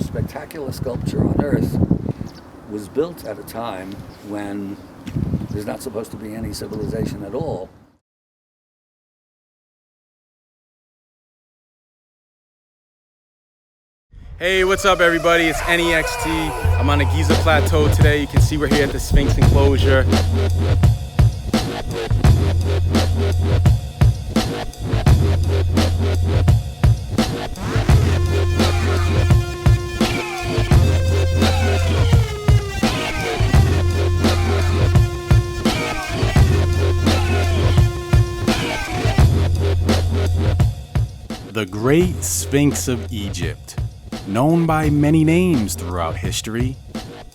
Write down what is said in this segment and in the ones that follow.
most spectacular sculpture on earth was built at a time when there's not supposed to be any civilization at all. Hey, what's up everybody? It's NEXT. I'm on the Giza Plateau today. You can see we're here at the Sphinx enclosure. The Great Sphinx of Egypt, known by many names throughout history: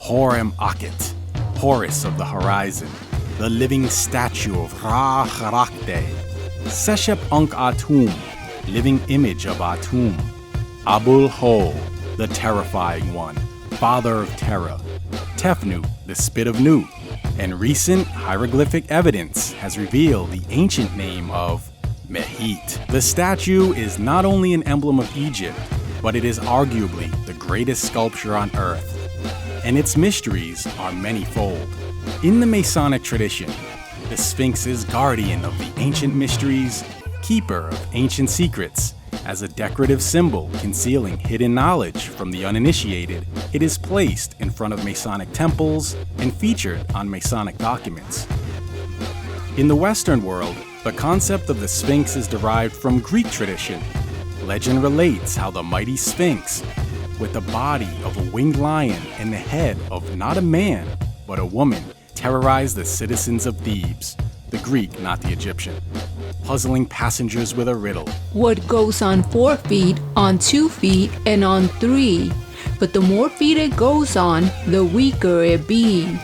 Horem Akhet, Horus of the horizon, the living statue of Ra-Harakhte, Seshep Ankh Atum, living image of Atum, Abul Hol, the terrifying one, father of terror, Tefnut, the spit of Nut, and recent hieroglyphic evidence has revealed the ancient name of Mehit. The statue is not only an emblem of Egypt, but it is arguably the greatest sculpture on earth, and its mysteries are manifold. In the Masonic tradition, the Sphinx is guardian of the ancient mysteries, keeper of ancient secrets. As a decorative symbol concealing hidden knowledge from the uninitiated, it is placed in front of Masonic temples and featured on Masonic documents. In the Western world, the concept of the Sphinx is derived from Greek tradition. Legend relates how the mighty Sphinx, with the body of a winged lion and the head of not a man, but a woman, terrorized the citizens of Thebes, the Greek, not the Egyptian, puzzling passengers with a riddle. What goes on 4 feet, on 2 feet, and on 3? But the more feet it goes on, the weaker it be.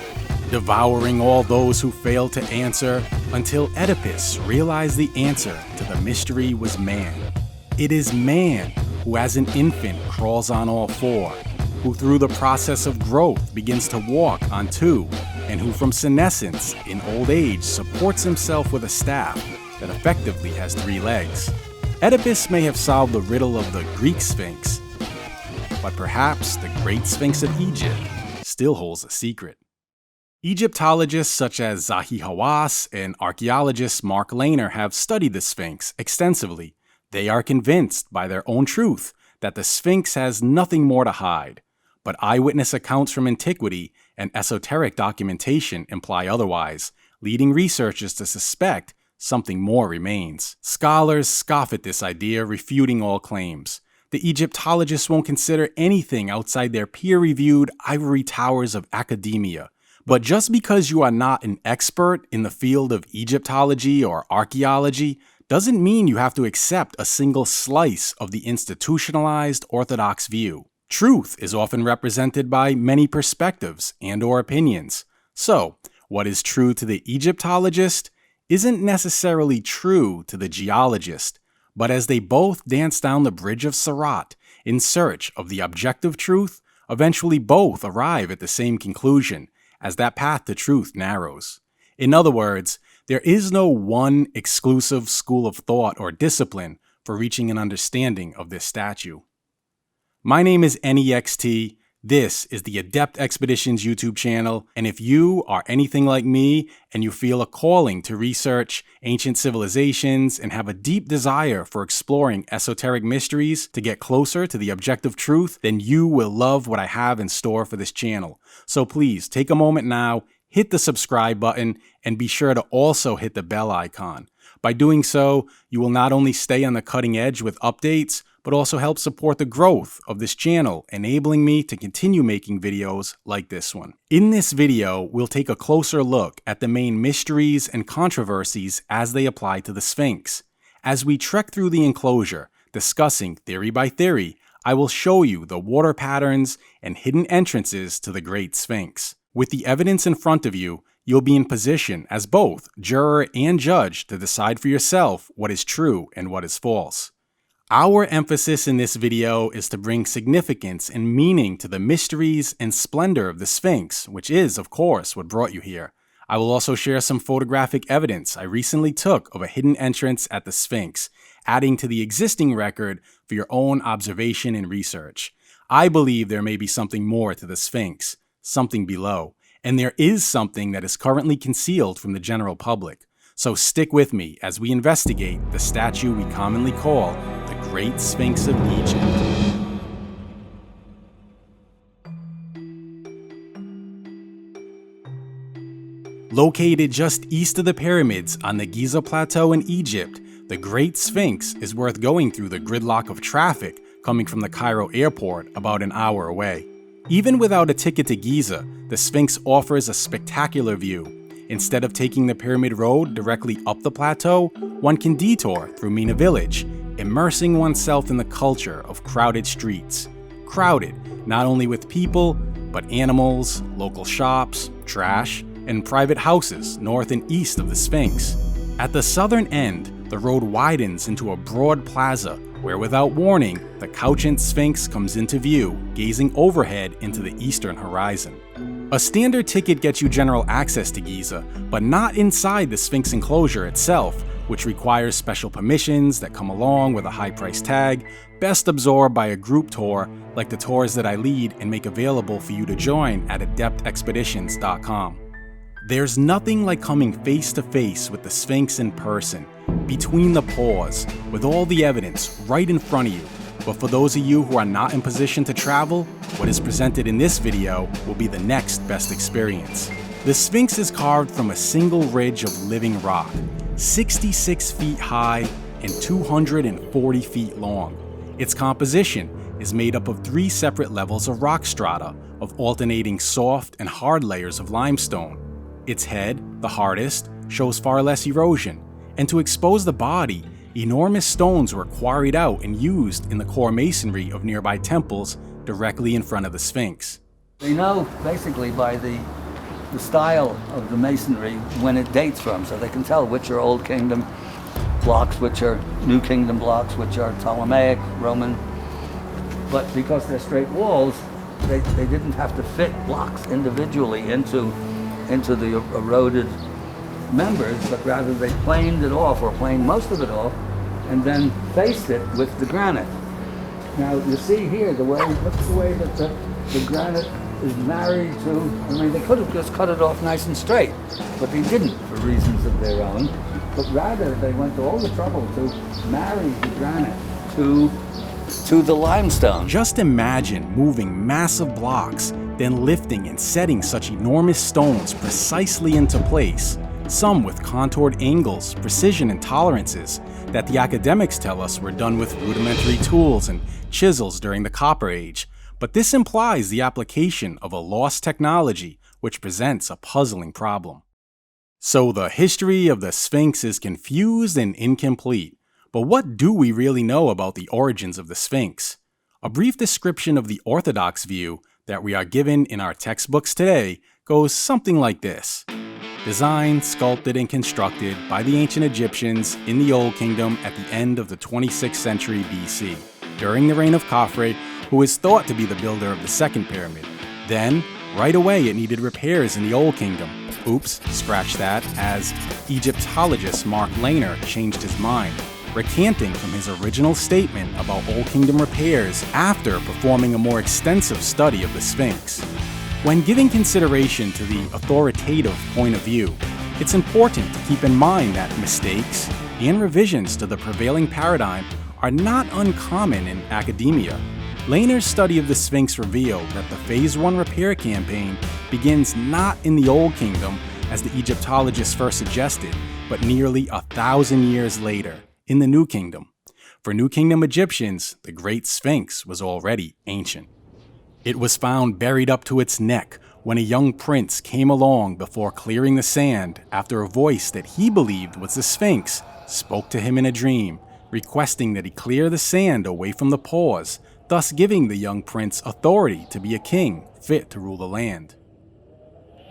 Devouring all those who failed to answer, until Oedipus realized the answer to the mystery was man. It is man who as an infant crawls on all 4, who through the process of growth begins to walk on 2, and who from senescence in old age supports himself with a staff that effectively has 3 legs. Oedipus may have solved the riddle of the Greek Sphinx, but perhaps the Great Sphinx of Egypt still holds a secret. Egyptologists such as Zahi Hawass and archaeologist Mark Lehner have studied the Sphinx extensively. They are convinced by their own truth that the Sphinx has nothing more to hide, but eyewitness accounts from antiquity and esoteric documentation imply otherwise, leading researchers to suspect something more remains. Scholars scoff at this idea, refuting all claims. The Egyptologists won't consider anything outside their peer-reviewed ivory towers of academia. But just because you are not an expert in the field of Egyptology or archaeology doesn't mean you have to accept a single slice of the institutionalized orthodox view. Truth is often represented by many perspectives and/or opinions. So, what is true to the Egyptologist isn't necessarily true to the geologist, but as they both dance down the bridge of Sirat in search of the objective truth, eventually both arrive at the same conclusion, as that path to truth narrows. In other words, there is no one exclusive school of thought or discipline for reaching an understanding of this statue. My name is NEXT. This is the Adept Expeditions YouTube channel, and if you are anything like me and you feel a calling to research ancient civilizations and have a deep desire for exploring esoteric mysteries to get closer to the objective truth, then you will love what I have in store for this channel. So please take a moment now, hit the subscribe button, and be sure to also hit the bell icon. By doing so, you will not only stay on the cutting edge with updates, but also help support the growth of this channel, enabling me to continue making videos like this one. In this video, we'll take a closer look at the main mysteries and controversies as they apply to the Sphinx. As we trek through the enclosure, discussing theory by theory, I will show you the water patterns and hidden entrances to the Great Sphinx. With the evidence in front of you, you'll be in position as both juror and judge to decide for yourself what is true and what is false. Our emphasis in this video is to bring significance and meaning to the mysteries and splendor of the Sphinx, which is, of course, what brought you here. I will also share some photographic evidence I recently took of a hidden entrance at the Sphinx, adding to the existing record for your own observation and research. I believe there may be something more to the Sphinx, something below, and there is something that is currently concealed from the general public. So stick with me as we investigate the statue we commonly call the Great Sphinx of Egypt. Located just east of the pyramids on the Giza Plateau in Egypt, the Great Sphinx is worth going through the gridlock of traffic coming from the Cairo airport about an hour away. Even without a ticket to Giza, the Sphinx offers a spectacular view. Instead of taking the Pyramid Road directly up the plateau, one can detour through Mina Village, immersing oneself in the culture of crowded streets. Crowded not only with people, but animals, local shops, trash, and private houses north and east of the Sphinx. At the southern end, the road widens into a broad plaza where, without warning, the couchant Sphinx comes into view, gazing overhead into the eastern horizon. A standard ticket gets you general access to Giza, but not inside the Sphinx enclosure itself, which requires special permissions that come along with a high price tag, best absorbed by a group tour like the tours that I lead and make available for you to join at adeptexpeditions.com. There's nothing like coming face to face with the Sphinx in person, between the paws, with all the evidence right in front of you. But for those of you who are not in position to travel, what is presented in this video will be the next best experience. The Sphinx is carved from a single ridge of living rock, 66 feet high and 240 feet long. Its composition is made up of 3 separate levels of rock strata of alternating soft and hard layers of limestone. Its head, the hardest, shows far less erosion, and to expose the body, enormous stones were quarried out and used in the core masonry of nearby temples directly in front of the Sphinx. They know basically by the style of the masonry when it dates from, so they can tell which are Old Kingdom blocks, which are New Kingdom blocks, which are Ptolemaic, Roman. But because they're straight walls, they didn't have to fit blocks individually into the eroded members, but rather they planed it off, or planed most of it off, and then faced it with the granite. Now you see here the way that the granite is married to, I mean, they could have just cut it off nice and straight, but they didn't for reasons of their own, but rather they went to all the trouble to marry the granite to the limestone. Just imagine moving massive blocks, then lifting and setting such enormous stones precisely into place, some with contoured angles, precision, and tolerances that the academics tell us were done with rudimentary tools and chisels during the Copper Age. But this implies the application of a lost technology, which presents a puzzling problem. So the history of the Sphinx is confused and incomplete. But what do we really know about the origins of the Sphinx? A brief description of the orthodox view that we are given in our textbooks today goes something like this. Designed, sculpted, and constructed by the ancient Egyptians in the Old Kingdom at the end of the 26th century BC, during the reign of Khafre, who is thought to be the builder of the second pyramid. Then, right away it needed repairs in the Old Kingdom. Oops, scratch that, as Egyptologist Mark Lehner changed his mind, recanting from his original statement about Old Kingdom repairs after performing a more extensive study of the Sphinx. When giving consideration to the authoritative point of view, it's important to keep in mind that mistakes and revisions to the prevailing paradigm are not uncommon in academia. Lehner's study of the Sphinx revealed that the Phase 1 repair campaign begins not in the Old Kingdom, as the Egyptologists first suggested, but nearly 1,000 years later, in the New Kingdom. For New Kingdom Egyptians, the Great Sphinx was already ancient. It was found buried up to its neck when a young prince came along before clearing the sand after a voice that he believed was the Sphinx spoke to him in a dream, requesting that he clear the sand away from the paws, thus giving the young prince authority to be a king fit to rule the land.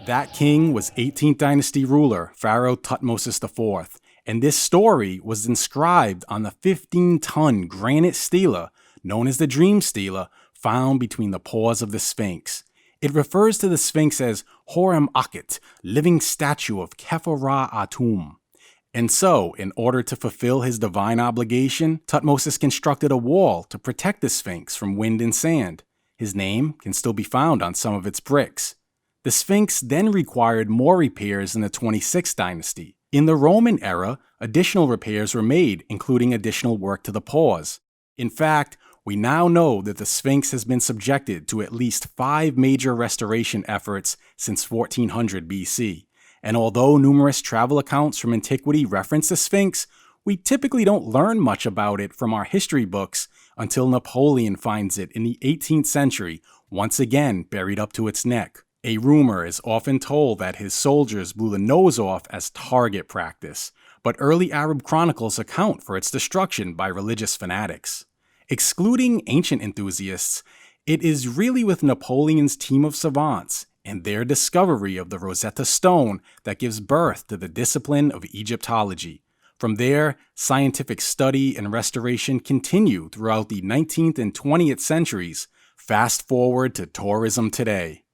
That king was 18th dynasty ruler Pharaoh Thutmose IV, and this story was inscribed on the 15-ton granite stela known as the Dream Stela, found between the paws of the Sphinx. It refers to the Sphinx as Horem Akhet, living statue of Khepera Atum. And so, in order to fulfill his divine obligation, Thutmose constructed a wall to protect the Sphinx from wind and sand. His name can still be found on some of its bricks. The Sphinx then required more repairs in the 26th dynasty. In the Roman era, additional repairs were made, including additional work to the paws. In fact, we now know that the Sphinx has been subjected to at least 5 major restoration efforts since 1400 BC. And although numerous travel accounts from antiquity reference the Sphinx, we typically don't learn much about it from our history books until Napoleon finds it in the 18th century, once again buried up to its neck. A rumor is often told that his soldiers blew the nose off as target practice, but early Arab chronicles account for its destruction by religious fanatics. Excluding ancient enthusiasts, it is really with Napoleon's team of savants and their discovery of the Rosetta Stone that gives birth to the discipline of Egyptology. From there, scientific study and restoration continue throughout the 19th and 20th centuries. Fast forward to tourism today.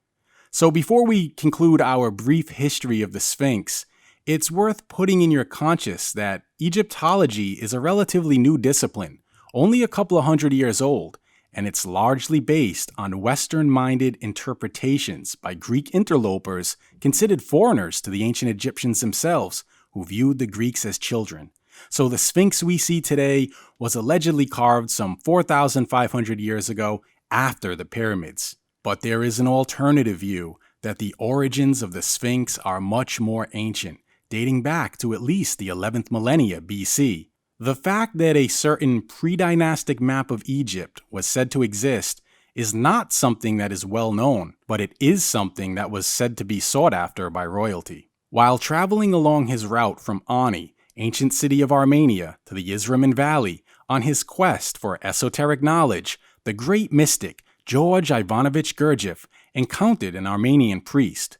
So before we conclude our brief history of the Sphinx, it's worth putting in your conscience that Egyptology is a relatively new discipline, only a couple of hundred years old, and it's largely based on Western-minded interpretations by Greek interlopers considered foreigners to the ancient Egyptians themselves, who viewed the Greeks as children. So the Sphinx we see today was allegedly carved some 4,500 years ago after the pyramids. But there is an alternative view that the origins of the Sphinx are much more ancient, dating back to at least the 11th millennia BC. The fact that a certain pre-dynastic map of Egypt was said to exist is not something that is well known, but it is something that was said to be sought after by royalty. While traveling along his route from Ani, ancient city of Armenia, to the Izraman Valley, on his quest for esoteric knowledge, the great mystic George Ivanovich Gurdjieff encountered an Armenian priest.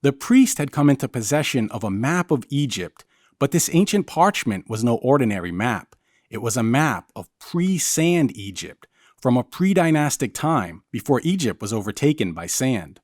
The priest had come into possession of a map of Egypt, but this ancient parchment was no ordinary map. It was a map of pre-sand Egypt, from a pre-dynastic time before Egypt was overtaken by sand.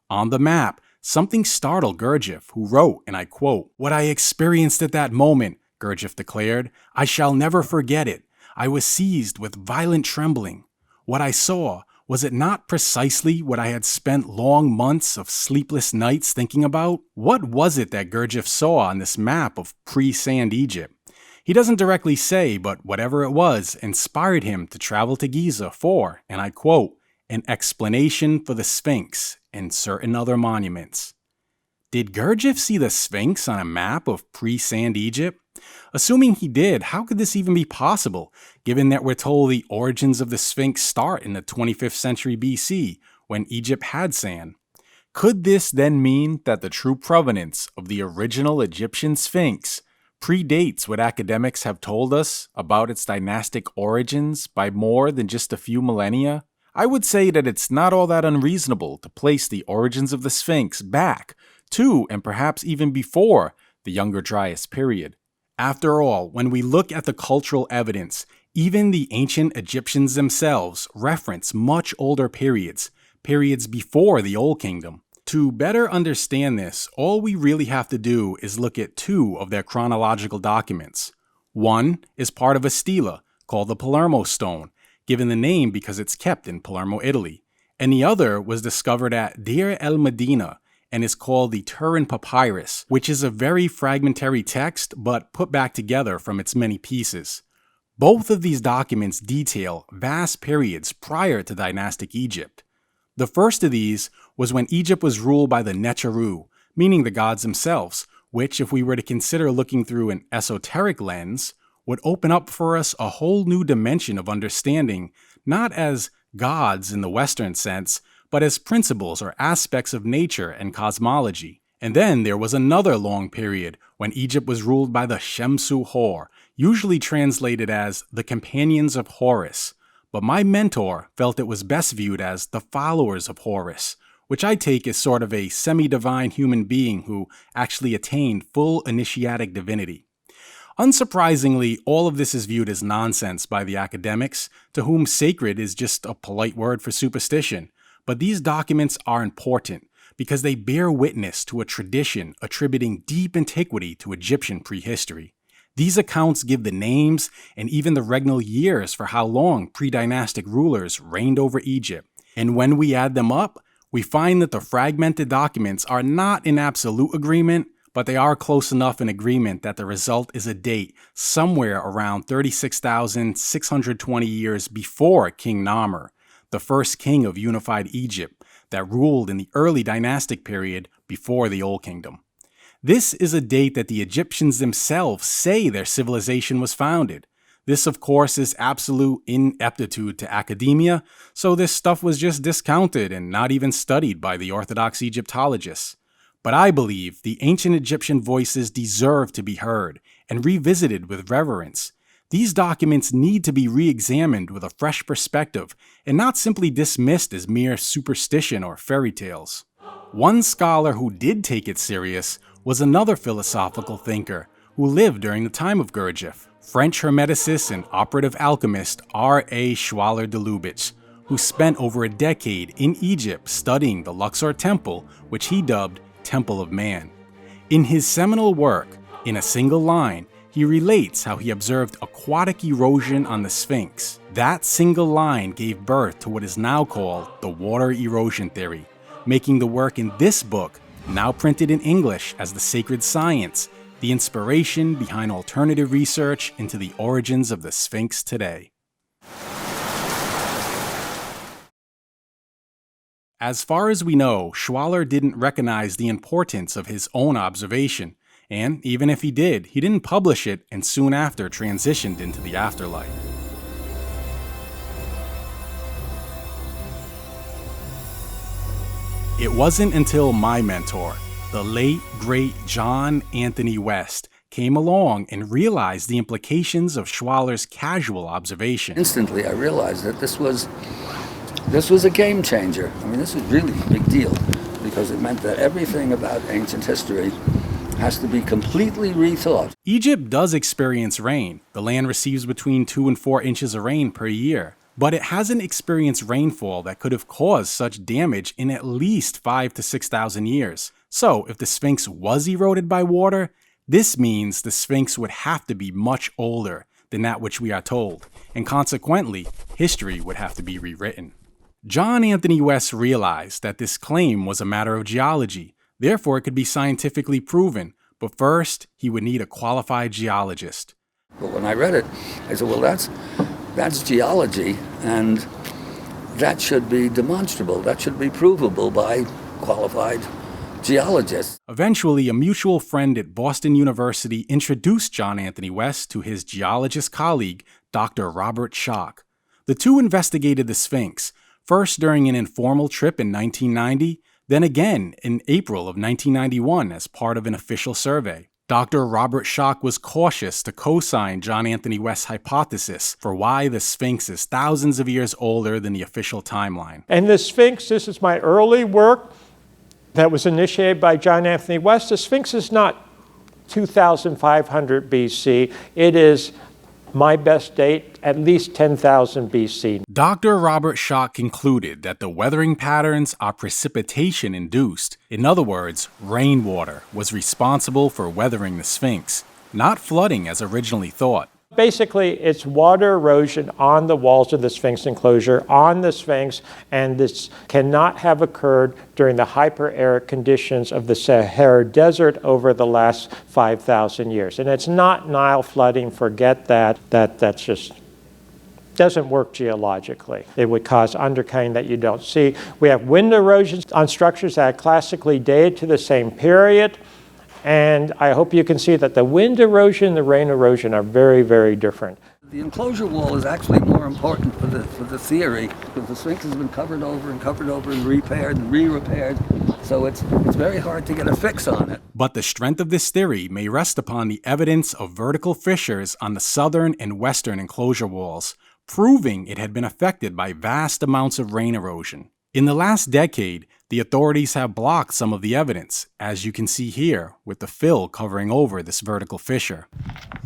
On the map, something startled Gurdjieff, who wrote, and I quote, "What I experienced at that moment," Gurdjieff declared, "I shall never forget it. I was seized with violent trembling. What I saw, was it not precisely what I had spent long months of sleepless nights thinking about? What was it that Gurdjieff saw on this map of pre-sand Egypt? He doesn't directly say, but whatever it was inspired him to travel to Giza for, and I quote, an explanation for the Sphinx and certain other monuments. Did Gurdjieff see the Sphinx on a map of pre-sand Egypt? Assuming he did, how could this even be possible, given that we're told the origins of the Sphinx start in the 25th century BC, when Egypt had sand? Could this then mean that the true provenance of the original Egyptian Sphinx predates what academics have told us about its dynastic origins by more than just a few millennia? I would say that it's not all that unreasonable to place the origins of the Sphinx back to, and perhaps even before, the Younger Dryas period. After all, when we look at the cultural evidence, even the ancient Egyptians themselves reference much older periods before the Old Kingdom. To better understand this, all we really have to do is look at 2 of their chronological documents. One is part of a stela called the Palermo Stone, given the name because it's kept in Palermo, Italy, and the other was discovered at Deir el-Medina and is called the Turin Papyrus, which is a very fragmentary text but put back together from its many pieces. Both of these documents detail vast periods prior to dynastic Egypt. The first of these was when Egypt was ruled by the Neteru, meaning the gods themselves, which, if we were to consider looking through an esoteric lens, would open up for us a whole new dimension of understanding, not as gods in the Western sense, but as principles or aspects of nature and cosmology. And then there was another long period when Egypt was ruled by the Shemsu Hor, usually translated as the Companions of Horus. But my mentor felt it was best viewed as the Followers of Horus, which I take as sort of a semi-divine human being who actually attained full initiatic divinity. Unsurprisingly, all of this is viewed as nonsense by the academics, to whom sacred is just a polite word for superstition. But these documents are important because they bear witness to a tradition attributing deep antiquity to Egyptian prehistory. These accounts give the names and even the regnal years for how long pre-dynastic rulers reigned over Egypt, And when we add them up, we find that the fragmented documents are not in absolute agreement, but they are close enough in agreement that the result is a date somewhere around 36,620 years before King Narmer, the first king of unified Egypt that ruled in the early dynastic period before the Old Kingdom. This is a date that the Egyptians themselves say their civilization was founded. This, of course, is absolute ineptitude to academia, so this stuff was just discounted and not even studied by the Orthodox Egyptologists. But I believe the ancient Egyptian voices deserve to be heard and revisited with reverence. These documents need to be re-examined with a fresh perspective and not simply dismissed as mere superstition or fairy tales. One scholar who did take it serious was another philosophical thinker who lived during the time of Gurdjieff, French Hermeticist and operative alchemist R.A. Schwaller de Lubitsch, who spent over a decade in Egypt studying the Luxor Temple, which he dubbed Temple of Man. In his seminal work, In a Single Line, he relates how he observed aquatic erosion on the Sphinx. That single line gave birth to what is now called the water erosion theory, making the work in this book, now printed in English as The Sacred Science, the inspiration behind alternative research into the origins of the Sphinx today. As far as we know, Schwaller didn't recognize the importance of his own observation, and even if he did, he didn't publish it and soon after transitioned into the afterlife. It wasn't until my mentor, the late, great John Anthony West, came along and realized the implications of Schwaller's casual observation. Instantly, I realized that this was a game changer. I mean, this was really a big deal because it meant that everything about ancient history has to be completely rethought. Egypt does experience rain. The land receives between 2 and 4 inches of rain per year, but it hasn't experienced rainfall that could have caused such damage in at least 5,000 to 6,000 years. So, if the Sphinx was eroded by water, this means the Sphinx would have to be much older than that which we are told, and consequently, history would have to be rewritten. John Anthony West realized that this claim was a matter of geology, therefore it could be scientifically proven, but first, he would need a qualified geologist. But when I read it, I said, well, that's geology, and that should be demonstrable, that should be provable by qualified geologists. Eventually, a mutual friend at Boston University introduced John Anthony West to his geologist colleague, Dr. Robert Schoch. The two investigated the Sphinx, first during an informal trip in 1990, then again in April of 1991 as part of an official survey. Dr. Robert Schoch was cautious to co-sign John Anthony West's hypothesis for why the Sphinx is thousands of years older than the official timeline. And the Sphinx, this is my early work that was initiated by John Anthony West. The Sphinx is not 2,500 BC. It is my best date, at least 10,000 BC. Dr. Robert Schoch concluded that the weathering patterns are precipitation-induced. In other words, rainwater was responsible for weathering the Sphinx, not flooding as originally thought. Basically, it's water erosion on the walls of the Sphinx enclosure, on the Sphinx, and this cannot have occurred during the hyper-arid conditions of the Sahara Desert over the last 5,000 years. And it's not Nile flooding, forget that. That's just doesn't work geologically. It would cause undercutting that you don't see. We have wind erosion on structures that are classically dated to the same period. And I hope you can see that the wind erosion and the rain erosion are very, very different. The enclosure wall is actually more important for the theory because the Sphinx has been covered over and repaired and re-repaired. So it's very hard to get a fix on it. But the strength of this theory may rest upon the evidence of vertical fissures on the southern and western enclosure walls, proving it had been affected by vast amounts of rain erosion. In the last decade, the authorities have blocked some of the evidence, as you can see here, with the fill covering over this vertical fissure.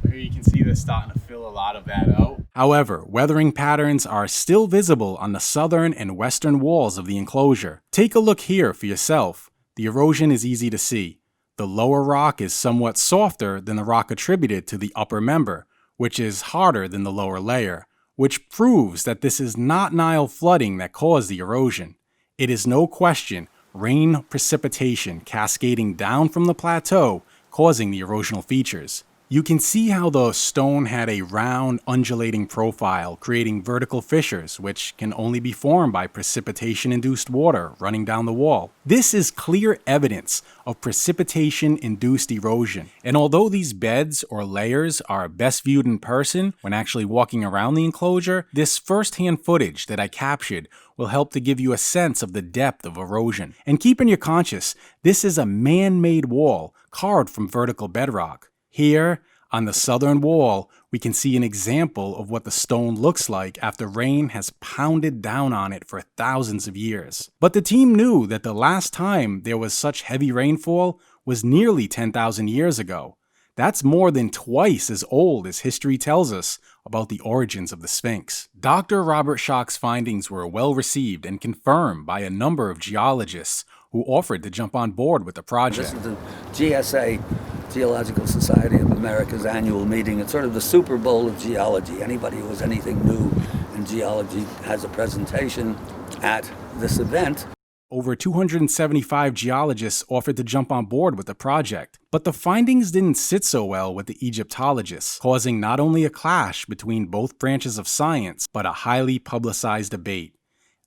So here you can see they're starting to fill a lot of that out. However, weathering patterns are still visible on the southern and western walls of the enclosure. Take a look here for yourself. The erosion is easy to see. The lower rock is somewhat softer than the rock attributed to the upper member, which is harder than the lower layer, which proves that this is not Nile flooding that caused the erosion. It is no question rain precipitation cascading down from the plateau causing the erosional features. You can see how the stone had a round, undulating profile, creating vertical fissures, which can only be formed by precipitation-induced water running down the wall. This is clear evidence of precipitation-induced erosion. And although these beds or layers are best viewed in person when actually walking around the enclosure, this first-hand footage that I captured will help to give you a sense of the depth of erosion. And keep in your conscious, this is a man-made wall carved from vertical bedrock. Here, on the southern wall, we can see an example of what the stone looks like after rain has pounded down on it for thousands of years. But the team knew that the last time there was such heavy rainfall was nearly 10,000 years ago. That's more than twice as old as history tells us about the origins of the Sphinx. Dr. Robert Schoch's findings were well received and confirmed by a number of geologists who offered to jump on board with the project. This is the GSA, Geological Society of America's annual meeting. It's sort of the Super Bowl of geology. Anybody who has anything new in geology has a presentation at this event. Over 275 geologists offered to jump on board with the project, but the findings didn't sit so well with the Egyptologists, causing not only a clash between both branches of science, but a highly publicized debate.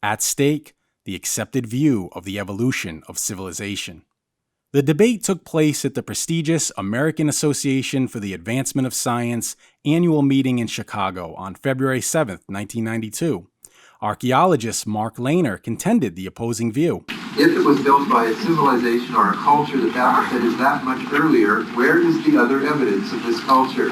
At stake, the accepted view of the evolution of civilization. The debate took place at the prestigious American Association for the Advancement of Science annual meeting in Chicago on February 7, 1992. Archaeologist Mark Lehner contended the opposing view. If it was built by a civilization or a culture that is that much earlier, where is the other evidence of this culture?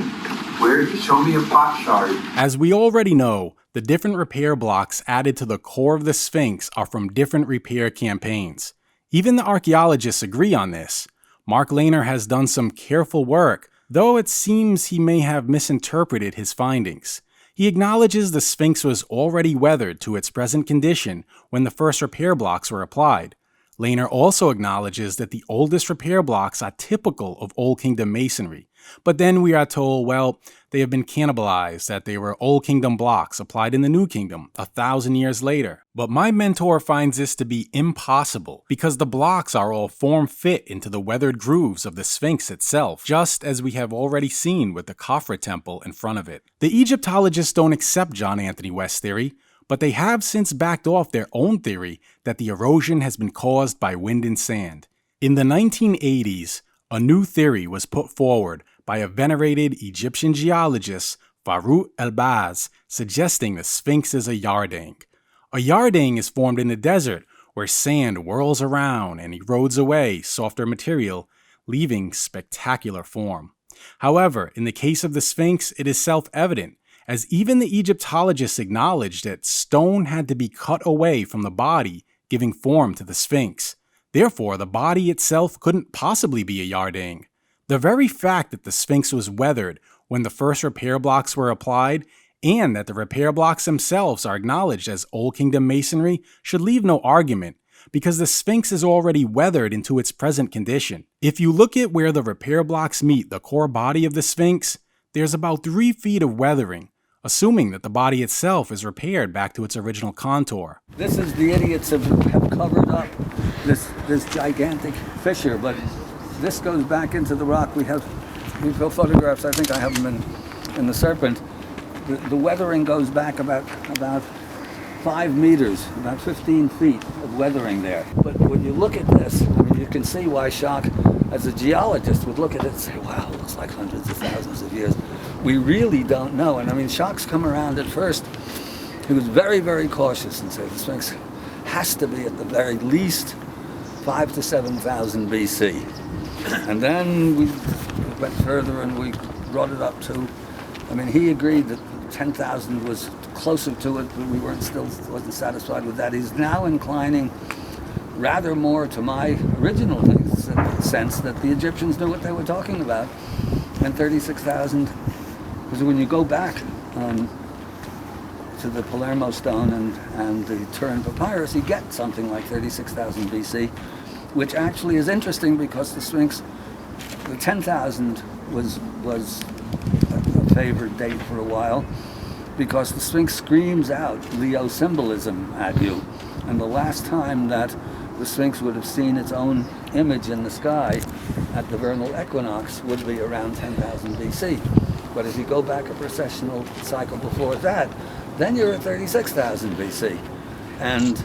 Show me a pot shard. As we already know, the different repair blocks added to the core of the Sphinx are from different repair campaigns. Even the archaeologists agree on this. Mark Lehner has done some careful work, though it seems he may have misinterpreted his findings. He acknowledges the Sphinx was already weathered to its present condition when the first repair blocks were applied. Lehner also acknowledges that the oldest repair blocks are typical of Old Kingdom masonry, but then we are told, well, they have been cannibalized, that they were Old Kingdom blocks applied in the New Kingdom 1,000 years later. But my mentor finds this to be impossible because the blocks are all form-fit into the weathered grooves of the Sphinx itself, just as we have already seen with the Khafra temple in front of it. The Egyptologists don't accept John Anthony West's theory, but they have since backed off their own theory that the erosion has been caused by wind and sand. In the 1980s, a new theory was put forward by a venerated Egyptian geologist, Farouk El-Baz, suggesting the Sphinx is a yardang. A yardang is formed in the desert where sand whirls around and erodes away softer material, leaving spectacular form. However, in the case of the Sphinx, it is self-evident, as even the Egyptologists acknowledged that stone had to be cut away from the body, giving form to the Sphinx. Therefore, the body itself couldn't possibly be a yardang. The very fact that the Sphinx was weathered when the first repair blocks were applied, and that the repair blocks themselves are acknowledged as Old Kingdom masonry, should leave no argument, because the Sphinx is already weathered into its present condition. If you look at where the repair blocks meet the core body of the Sphinx, there's about 3 feet of weathering, assuming that the body itself is repaired back to its original contour. This is the idiots have covered up this gigantic fissure, but this goes back into the rock. We have photographs, I think I have them in the Serpent. The weathering goes back about 5 meters, about 15 feet of weathering there. But when you look at this, I mean, you can see why Schoch, as a geologist, would look at it and say, wow, it looks like hundreds of thousands of years. We really don't know. And I mean, Schoch's come around at first. He was very, very cautious and said the Sphinx has to be at the very least 5,000 to 7,000 BC. And then we went further and we brought it up to, I mean, he agreed that 10,000 was closer to it, but we wasn't satisfied with that. He's now inclining rather more to my original sense that the Egyptians knew what they were talking about, and 36,000, because when you go back to the Palermo stone and the Turin papyrus, you get something like 36,000 BC, which actually is interesting because the Sphinx, the 10,000 was a favored date for a while, because the Sphinx screams out Leo symbolism at you. And the last time that the Sphinx would have seen its own image in the sky at the vernal equinox would be around 10,000 BC. But if you go back a precessional cycle before that, then you're at 36,000 BC. And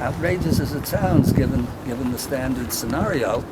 outrageous as it sounds, given the standard scenario,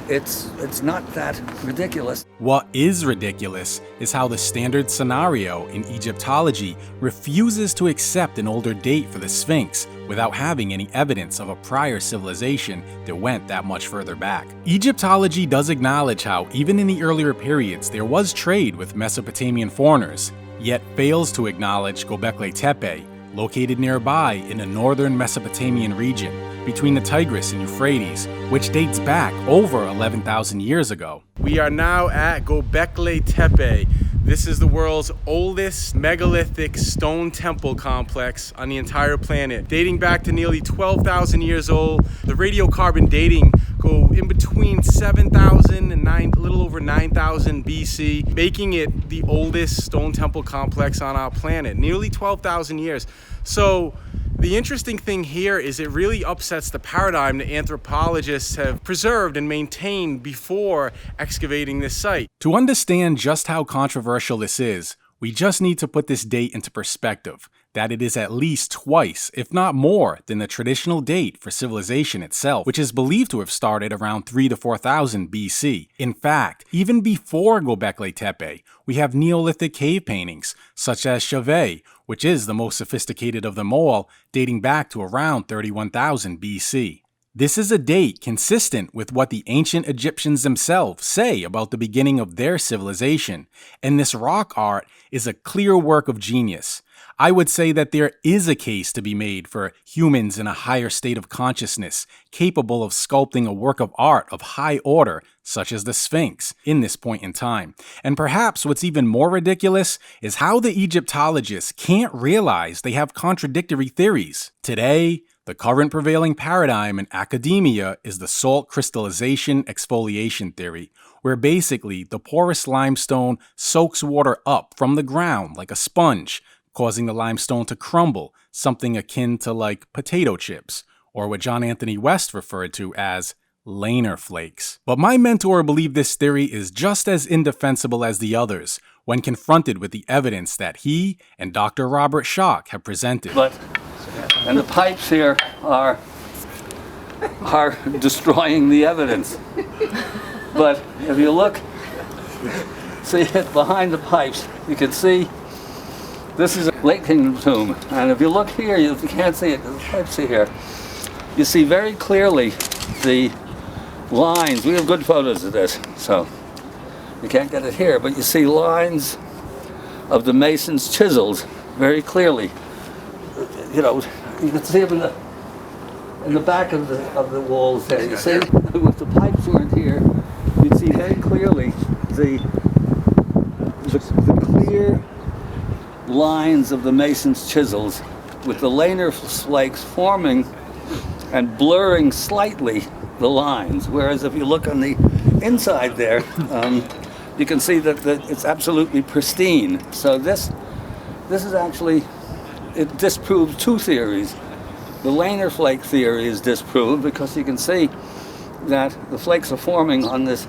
it's not that ridiculous. What is ridiculous is how the standard scenario in Egyptology refuses to accept an older date for the Sphinx without having any evidence of a prior civilization that went that much further back. Egyptology does acknowledge how, even in the earlier periods, there was trade with Mesopotamian foreigners, yet fails to acknowledge Göbekli Tepe, located nearby in the northern Mesopotamian region, between the Tigris and Euphrates, which dates back over 11,000 years ago. We are now at Göbekli Tepe. This is the world's oldest megalithic stone temple complex on the entire planet, dating back to nearly 12,000 years old. The radiocarbon dating go in between 7,000 and a little over 9,000 BC, making it the oldest stone temple complex on our planet, nearly 12,000 years. So the interesting thing here is it really upsets the paradigm that anthropologists have preserved and maintained before excavating this site. To understand just how controversial this is, we just need to put this date into perspective, that it is at least twice, if not more, than the traditional date for civilization itself, which is believed to have started around 3,000 to 4,000 BC. In fact, even before Göbekli Tepe, we have Neolithic cave paintings, such as Chauvet, which is the most sophisticated of them all, dating back to around 31,000 BC. This is a date consistent with what the ancient Egyptians themselves say about the beginning of their civilization, and this rock art is a clear work of genius. I would say that there is a case to be made for humans in a higher state of consciousness, capable of sculpting a work of art of high order, such as the Sphinx, in this point in time. And perhaps what's even more ridiculous is how the Egyptologists can't realize they have contradictory theories. Today, the current prevailing paradigm in academia is the salt crystallization exfoliation theory, where basically the porous limestone soaks water up from the ground like a sponge, causing the limestone to crumble, something akin to like potato chips, or what John Anthony West referred to as Lehner flakes. But my mentor believed this theory is just as indefensible as the others when confronted with the evidence that he and Dr. Robert Schoch have presented. And the pipes here are destroying the evidence. But if you look, see it behind the pipes, you can see this is a Late Kingdom tomb. And if you look here, you can't see it, the pipes are here. You see very clearly the lines. We have good photos of this, so you can't get it here, but you see lines of the mason's chisels very clearly. You know, you can see them in the back of the walls there. You see, if the pipes weren't here, you'd see very clearly the clear lines of the mason's chisels with the Lehner flakes forming and blurring slightly the lines. Whereas if you look on the inside there, you can see that it's absolutely pristine. So this is actually, it disproves two theories. The Lehner flake theory is disproved because you can see that the flakes are forming on this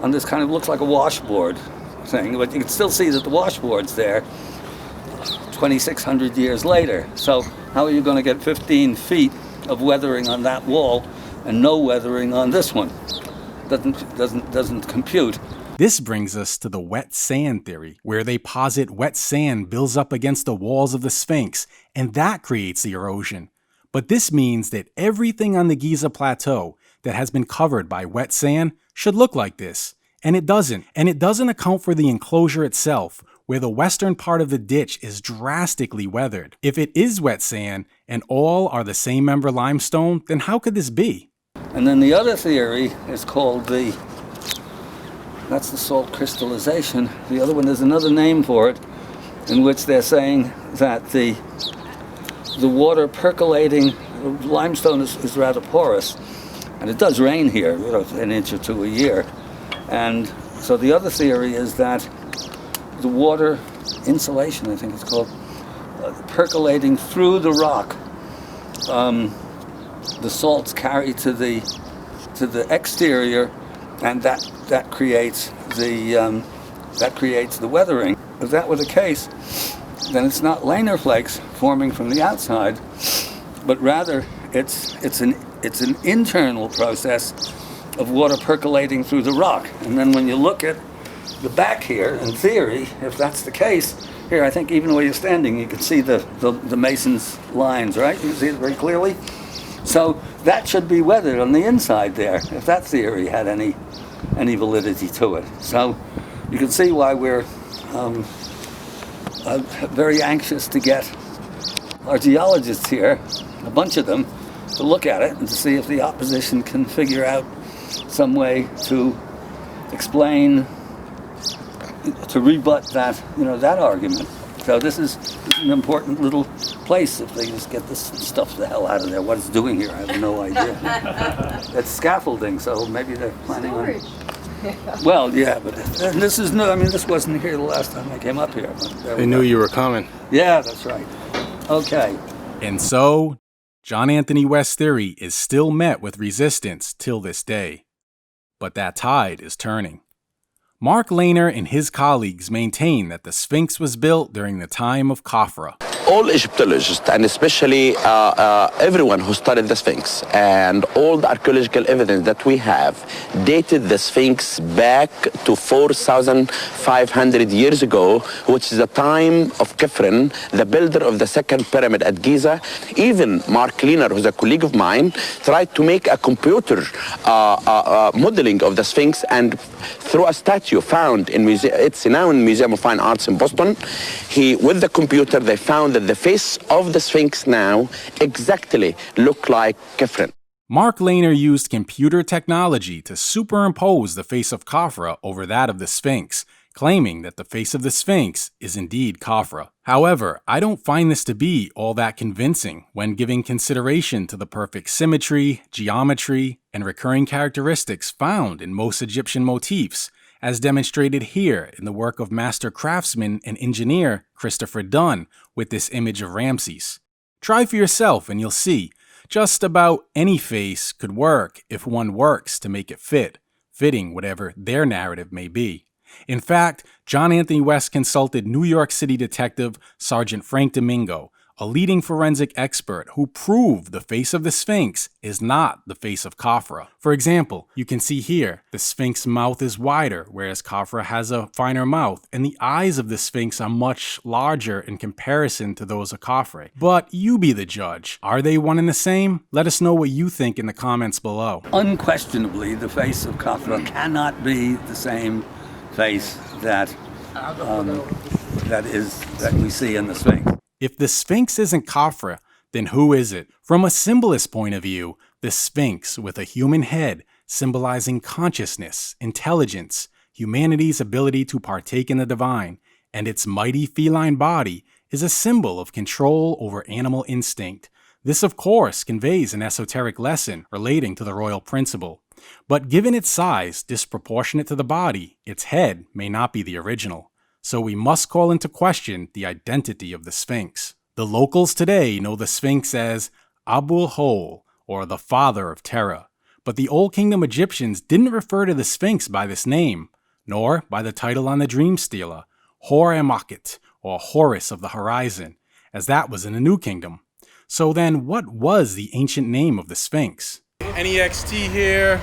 kind of looks like a washboard thing, but you can still see that the washboard's there 2,600 years later. So how are you going to get 15 feet of weathering on that wall and no weathering on this one? Doesn't compute. This brings us to the wet sand theory, where they posit wet sand builds up against the walls of the Sphinx, and that creates the erosion. But this means that everything on the Giza Plateau that has been covered by wet sand should look like this. And it doesn't. And it doesn't account for the enclosure itself, where the western part of the ditch is drastically weathered. If it is wet sand, and all are the same member limestone, then how could this be? And then the other theory is called that's the salt crystallization. The other one, there's another name for it, in which they're saying that the water percolating, limestone is rather porous, and it does rain here, an inch or two a year. And so the other theory is that the water insulation, I think it's called, percolating through the rock. The salts carry to the exterior, and that creates the weathering. If that were the case, then it's not Lehner flakes forming from the outside, but rather it's an internal process of water percolating through the rock. And then when you look at the back here, in theory, if that's the case, here I think even where you're standing, you can see the mason's lines, right? You can see it very clearly. So that should be weathered on the inside there, if that theory had any validity to it. So you can see why we're very anxious to get our geologists here, a bunch of them, to look at it and to see if the opposition can figure out some way to explain, to rebut that argument. So this is an important little place if they just get this stuff the hell out of there. What it's doing here, I have no idea. It's scaffolding, so maybe they're planning on... Well, yeah, but this is new. I mean, this wasn't here the last time I came up here. They knew you were coming. Yeah, that's right. Okay. And so, John Anthony West's theory is still met with resistance till this day. But that tide is turning. Mark Lehner and his colleagues maintain that the Sphinx was built during the time of Khafra. All Egyptologists, and especially everyone who studied the Sphinx, and all the archaeological evidence that we have, dated the Sphinx back to 4,500 years ago, which is the time of Khafre, the builder of the second pyramid at Giza. Even Mark Lehner, who's a colleague of mine, tried to make a computer modeling of the Sphinx, and through a statue found in it's now in the Museum of Fine Arts in Boston, with the computer, they found that the face of the Sphinx now exactly look like Khafre. Mark Lehner used computer technology to superimpose the face of Khafra over that of the Sphinx, claiming that the face of the Sphinx is indeed Khafra. However, I don't find this to be all that convincing when giving consideration to the perfect symmetry, geometry, and recurring characteristics found in most Egyptian motifs, as demonstrated here in the work of master craftsman and engineer Christopher Dunn with this image of Ramses. Try for yourself and you'll see, just about any face could work if one works to make it fit, fitting whatever their narrative may be. In fact, John Anthony West consulted New York City detective Sergeant Frank Domingo, a leading forensic expert who proved the face of the Sphinx is not the face of Khafra. For example, you can see here, the Sphinx mouth is wider, whereas Khafra has a finer mouth, and the eyes of the Sphinx are much larger in comparison to those of Khafre. But you be the judge. Are they one and the same? Let us know what you think in the comments below. Unquestionably, the face of Khafra cannot be the same face that we see in the Sphinx. If the Sphinx isn't Khafra, then who is it? From a symbolist point of view, the Sphinx with a human head symbolizing consciousness, intelligence, humanity's ability to partake in the divine, and its mighty feline body is a symbol of control over animal instinct. This, of course, conveys an esoteric lesson relating to the royal principle. But given its size disproportionate to the body, its head may not be the original. So we must call into question the identity of the Sphinx. The locals today know the Sphinx as Abul Hol, or the Father of Terra. But the Old Kingdom Egyptians didn't refer to the Sphinx by this name, nor by the title on the Dream Stealer, Hor-Emakhet, or Horus of the Horizon, as that was in the New Kingdom. So then, what was the ancient name of the Sphinx? NEXT here.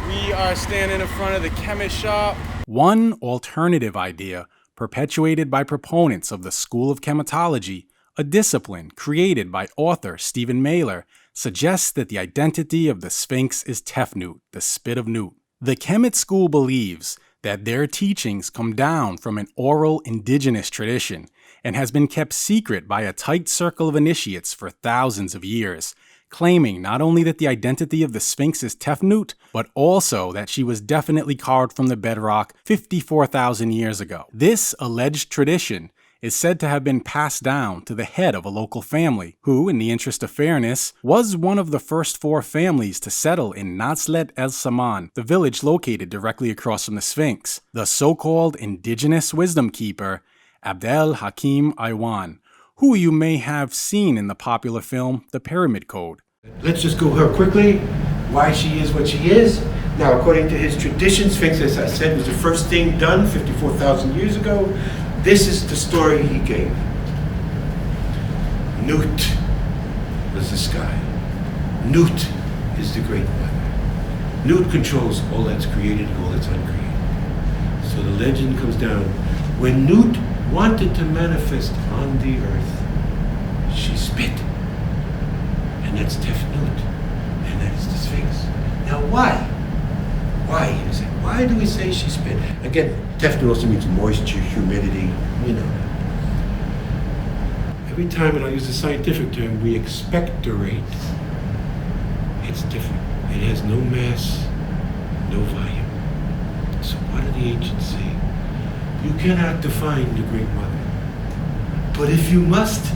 We are standing in front of the chemist shop. One alternative idea, perpetuated by proponents of the School of Chematology, a discipline created by author Stephen Mailer, suggests that the identity of the Sphinx is Tefnut, the spit of Nut. The Kemet school believes that their teachings come down from an oral indigenous tradition and has been kept secret by a tight circle of initiates for thousands of years, claiming not only that the identity of the Sphinx is Tefnut, but also that she was definitely carved from the bedrock 54,000 years ago. This alleged tradition is said to have been passed down to the head of a local family, who, in the interest of fairness, was one of the first 4 families to settle in Nazlet El Saman, the village located directly across from the Sphinx. The so-called indigenous wisdom keeper Abdel Hakim Aywan, who you may have seen in the popular film The Pyramid Code. Let's just go her quickly, why she is what she is. Now, according to his tradition, Sphinx, as I said, was the first thing done 54,000 years ago. This is the story he gave. Nut was the sky. Nut is the great mother. Nut controls all that's created and all that's uncreated. So the legend comes down. When Nut wanted to manifest on the earth, she spit. And that's Tefnut. And that is the Sphinx. Now why? Why? You say, why do we say she spit? Again, Tefnut also means moisture, humidity, you know. Every time, and I'll use the scientific term, we expectorate, it's different. It has no mass, no volume. So what do the ancients say? You cannot define the Great Mother. But if you must,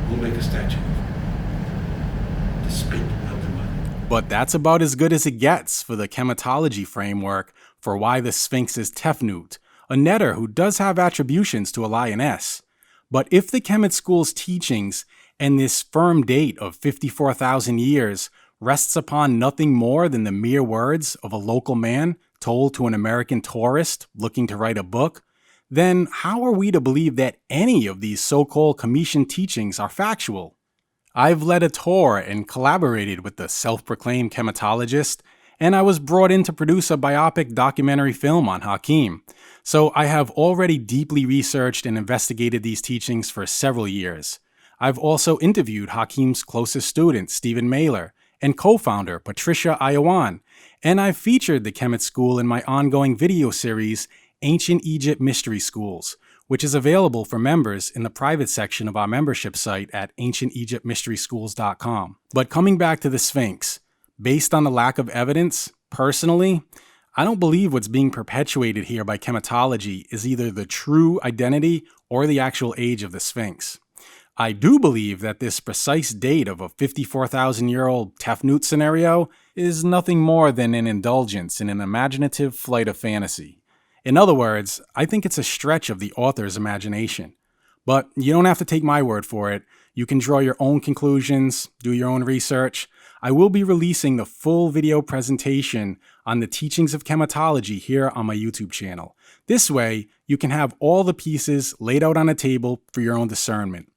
we'll make a statue of her. The spit of the mother. But that's about as good as it gets for the chematology framework for why the Sphinx is Tefnut, a netter who does have attributions to a lioness. But if the Kemet school's teachings and this firm date of 54,000 years rests upon nothing more than the mere words of a local man told to an American tourist looking to write a book, then how are we to believe that any of these so-called Cometian teachings are factual? I've led a tour and collaborated with the self-proclaimed chematologist, and I was brought in to produce a biopic documentary film on Hakim. So I have already deeply researched and investigated these teachings for several years. I've also interviewed Hakim's closest student, Stephen Mailer, and co-founder Patricia Ayawan, and I've featured the Kemet School in my ongoing video series, Ancient Egypt Mystery Schools, which is available for members in the private section of our membership site at ancientegyptmysteryschools.com. But coming back to the Sphinx, based on the lack of evidence, personally, I don't believe what's being perpetuated here by chematology is either the true identity or the actual age of the Sphinx. I do believe that this precise date of a 54,000-year-old Tefnut scenario is nothing more than an indulgence in an imaginative flight of fantasy. In other words, I think it's a stretch of the author's imagination. But you don't have to take my word for it. You can draw your own conclusions, do your own research. I will be releasing the full video presentation on the teachings of chematology here on my YouTube channel. This way, you can have all the pieces laid out on a table for your own discernment.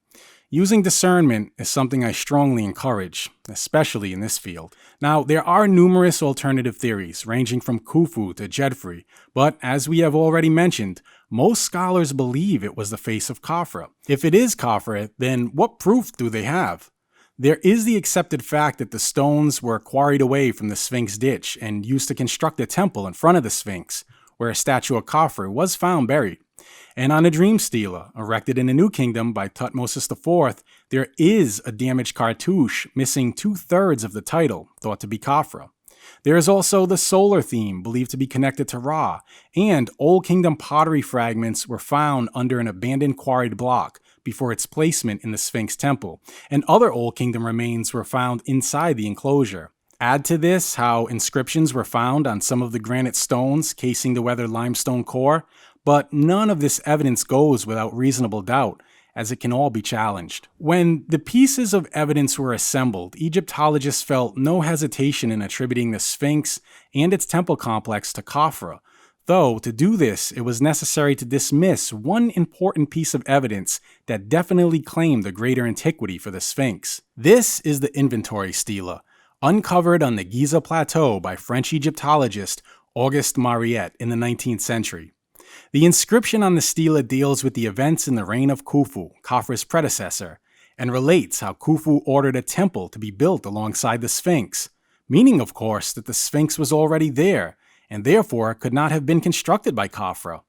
Using discernment is something I strongly encourage, especially in this field. Now, there are numerous alternative theories, ranging from Khufu to Djedefre, but as we have already mentioned, most scholars believe it was the face of Khafra. If it is Khafra, then what proof do they have? There is the accepted fact that the stones were quarried away from the Sphinx ditch and used to construct a temple in front of the Sphinx, where a statue of Khafra was found buried. And on a dream stela, erected in the New Kingdom by Thutmose IV, there is a damaged cartouche missing 2/3 of the title, thought to be Khafra. There is also the solar theme, believed to be connected to Ra, and Old Kingdom pottery fragments were found under an abandoned quarried block before its placement in the Sphinx temple, and other Old Kingdom remains were found inside the enclosure. Add to this how inscriptions were found on some of the granite stones casing the weathered limestone core, but none of this evidence goes without reasonable doubt, as it can all be challenged. When the pieces of evidence were assembled, Egyptologists felt no hesitation in attributing the Sphinx and its temple complex to Khafra, though to do this, it was necessary to dismiss one important piece of evidence that definitely claimed the greater antiquity for the Sphinx. This is the inventory stela, uncovered on the Giza Plateau by French Egyptologist Auguste Mariette in the 19th century. The inscription on the stela deals with the events in the reign of Khufu, Khafra's predecessor, and relates how Khufu ordered a temple to be built alongside the Sphinx, meaning, of course, that the Sphinx was already there, and therefore could not have been constructed by Khafra.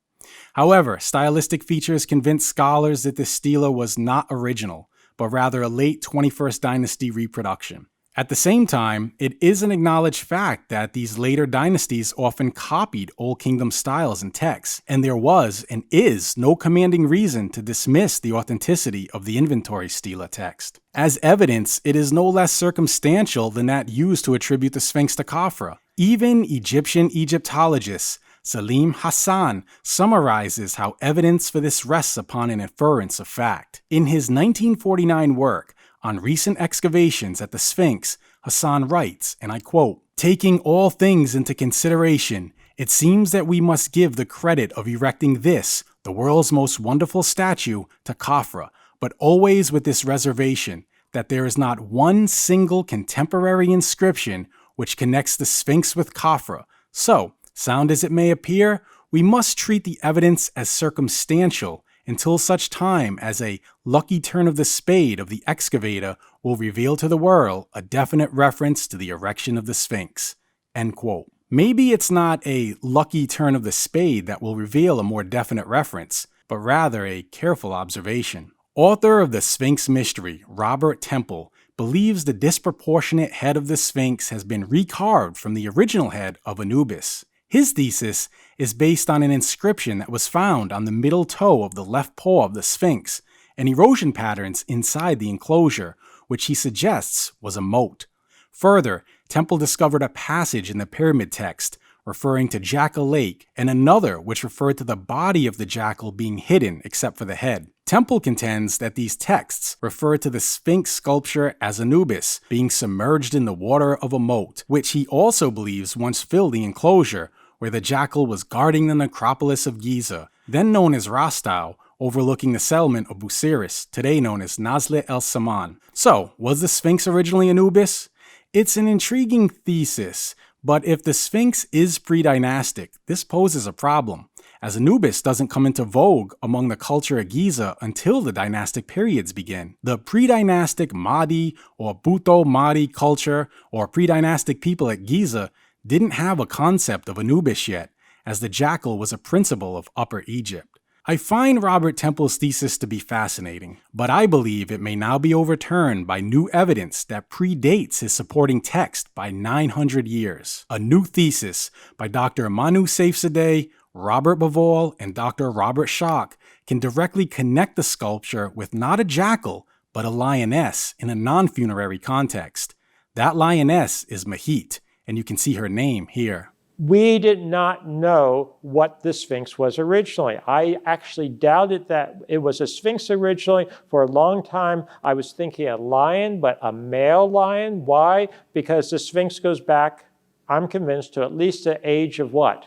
However, stylistic features convinced scholars that this stela was not original, but rather a late 21st dynasty reproduction. At the same time, it is an acknowledged fact that these later dynasties often copied Old Kingdom styles and texts, and there was and is no commanding reason to dismiss the authenticity of the inventory stela text. As evidence, it is no less circumstantial than that used to attribute the Sphinx to Khafra. Even Egyptian Egyptologists, Salim Hassan summarizes how evidence for this rests upon an inference of fact. In his 1949 work on recent excavations at the Sphinx, Hassan writes, and I quote, "Taking all things into consideration, it seems that we must give the credit of erecting this, the world's most wonderful statue, to Khafra, but always with this reservation, that there is not one single contemporary inscription which connects the Sphinx with Khafra. So, sound as it may appear, we must treat the evidence as circumstantial until such time as a lucky turn of the spade of the excavator will reveal to the world a definite reference to the erection of the Sphinx." End quote. Maybe it's not a lucky turn of the spade that will reveal a more definite reference, but rather a careful observation. Author of the Sphinx Mystery, Robert Temple, believes the disproportionate head of the Sphinx has been recarved from the original head of Anubis. His thesis is based on an inscription that was found on the middle toe of the left paw of the Sphinx and erosion patterns inside the enclosure, which he suggests was a moat. Further, Temple discovered a passage in the pyramid text referring to Jackal Lake and another which referred to the body of the jackal being hidden except for the head. Temple contends that these texts refer to the Sphinx sculpture as Anubis being submerged in the water of a moat, which he also believes once filled the enclosure where the jackal was guarding the necropolis of Giza, then known as Rastau, overlooking the settlement of Busiris, today known as Nazlet El Saman. So, was the Sphinx originally Anubis? It's an intriguing thesis, but if the Sphinx is pre-dynastic, this poses a problem, as Anubis doesn't come into vogue among the culture of Giza until the dynastic periods begin. The pre-dynastic Mahdi or Bhutto Mahdi culture or pre-dynastic people at Giza didn't have a concept of Anubis yet, as the jackal was a principle of Upper Egypt. I find Robert Temple's thesis to be fascinating, but I believe it may now be overturned by new evidence that predates his supporting text by 900 years. A new thesis by Dr. Manu Saifzadeh, Robert Bavall, and Dr. Robert Schoch can directly connect the sculpture with not a jackal, but a lioness in a non-funerary context. That lioness is Mahit, and you can see her name here. We did not know what the Sphinx was originally. I actually doubted that it was a Sphinx originally. For a long time, I was thinking a lion, but a male lion. Why? Because the Sphinx goes back, I'm convinced, to at least the age of what?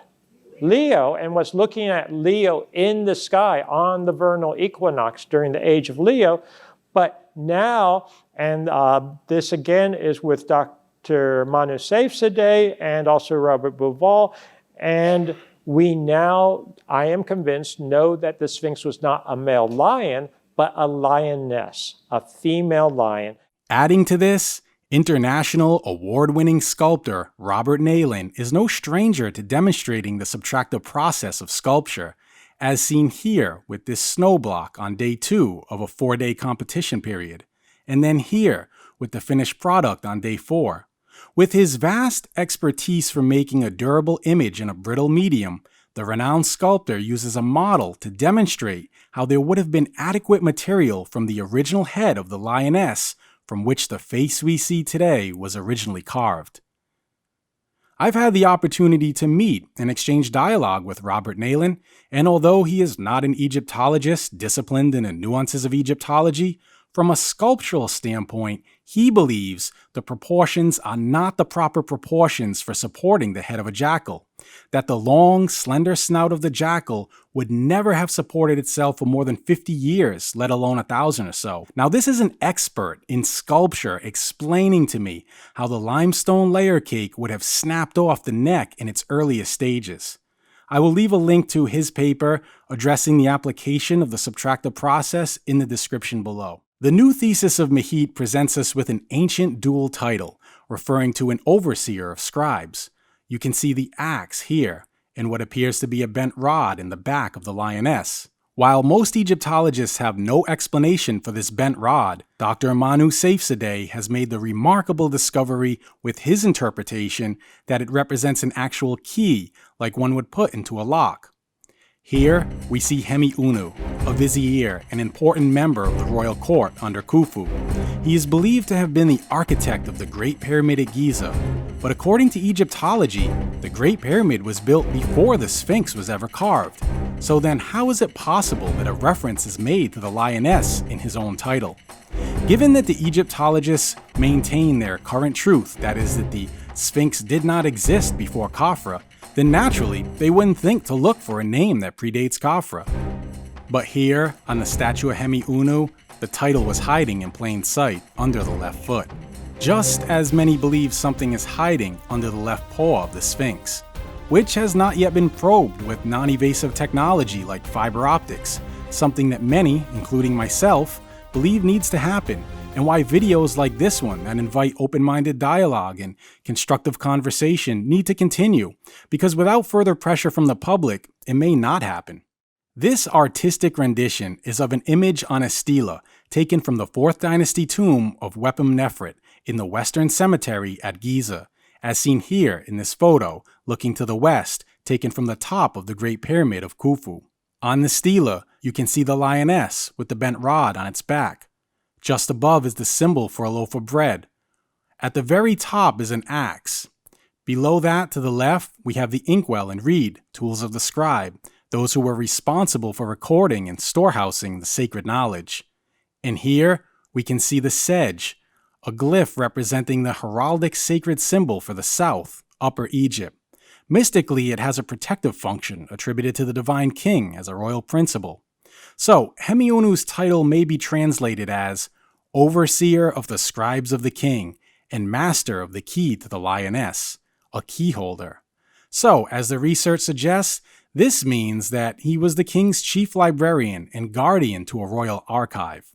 Leo, and was looking at Leo in the sky on the vernal equinox during the age of Leo. But now, and this again is with Dr. Manu Saifzadeh and also Robert Bavall, and we now, I am convinced, know that the Sphinx was not a male lion, but a lioness, a female lion. Adding to this, international award-winning sculptor Robert Nayland is no stranger to demonstrating the subtractive process of sculpture, as seen here with this snow block on day 2 of a 4-day competition period, and then here with the finished product on day 4. With his vast expertise for making a durable image in a brittle medium, the renowned sculptor uses a model to demonstrate how there would have been adequate material from the original head of the lioness from which the face we see today was originally carved. I've had the opportunity to meet and exchange dialogue with Robert Nayland, and although he is not an Egyptologist disciplined in the nuances of Egyptology, from a sculptural standpoint, he believes the proportions are not the proper proportions for supporting the head of a jackal, that the long, slender snout of the jackal would never have supported itself for more than 50 years, let alone 1,000 or so. Now, this is an expert in sculpture explaining to me how the limestone layer cake would have snapped off the neck in its earliest stages. I will leave a link to his paper addressing the application of the subtractive process in the description below. The new thesis of Mahit presents us with an ancient dual title, referring to an overseer of scribes. You can see the axe here, and what appears to be a bent rod in the back of the lioness. While most Egyptologists have no explanation for this bent rod, Dr. Manu Saifzadeh has made the remarkable discovery with his interpretation that it represents an actual key, like one would put into a lock. Here, we see Hemi Unu, a vizier, an important member of the royal court under Khufu. He is believed to have been the architect of the Great Pyramid at Giza. But according to Egyptology, the Great Pyramid was built before the Sphinx was ever carved. So then how is it possible that a reference is made to the lioness in his own title? Given that the Egyptologists maintain their current truth, that is that the Sphinx did not exist before Khafra, then naturally they wouldn't think to look for a name that predates Khafra. But here, on the statue of Hemiunu, the title was hiding in plain sight under the left foot. Just as many believe something is hiding under the left paw of the Sphinx, which has not yet been probed with non-evasive technology like fiber optics, something that many, including myself, believe needs to happen, and why videos like this one that invite open-minded dialogue and constructive conversation need to continue, because without further pressure from the public, it may not happen. This artistic rendition is of an image on a stela taken from the 4th dynasty tomb of Wepum-Nefret in the Western Cemetery at Giza, as seen here in this photo, looking to the west, taken from the top of the Great Pyramid of Khufu. On the stela, you can see the lioness with the bent rod on its back. Just above is the symbol for a loaf of bread. At the very top is an axe. Below that, to the left, we have the inkwell and reed, tools of the scribe, those who were responsible for recording and storehousing the sacred knowledge. And here, we can see the sedge, a glyph representing the heraldic sacred symbol for the south, Upper Egypt. Mystically, it has a protective function attributed to the divine king as a royal principle. So, Hemiunu's title may be translated as Overseer of the Scribes of the King and Master of the Key to the Lioness, a key holder. So, as the research suggests, this means that he was the king's chief librarian and guardian to a royal archive.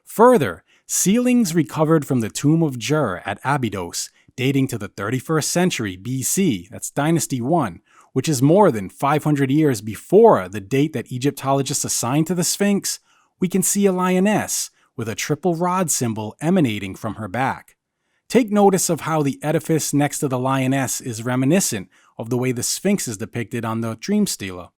Further, sealings recovered from the tomb of Jur at Abydos, dating to the 31st century BC, that's Dynasty 1, which is more than 500 years before the date that Egyptologists assigned to the Sphinx, we can see a lioness with a triple rod symbol emanating from her back. Take notice of how the edifice next to the lioness is reminiscent of the way the Sphinx is depicted on the Dream Stela.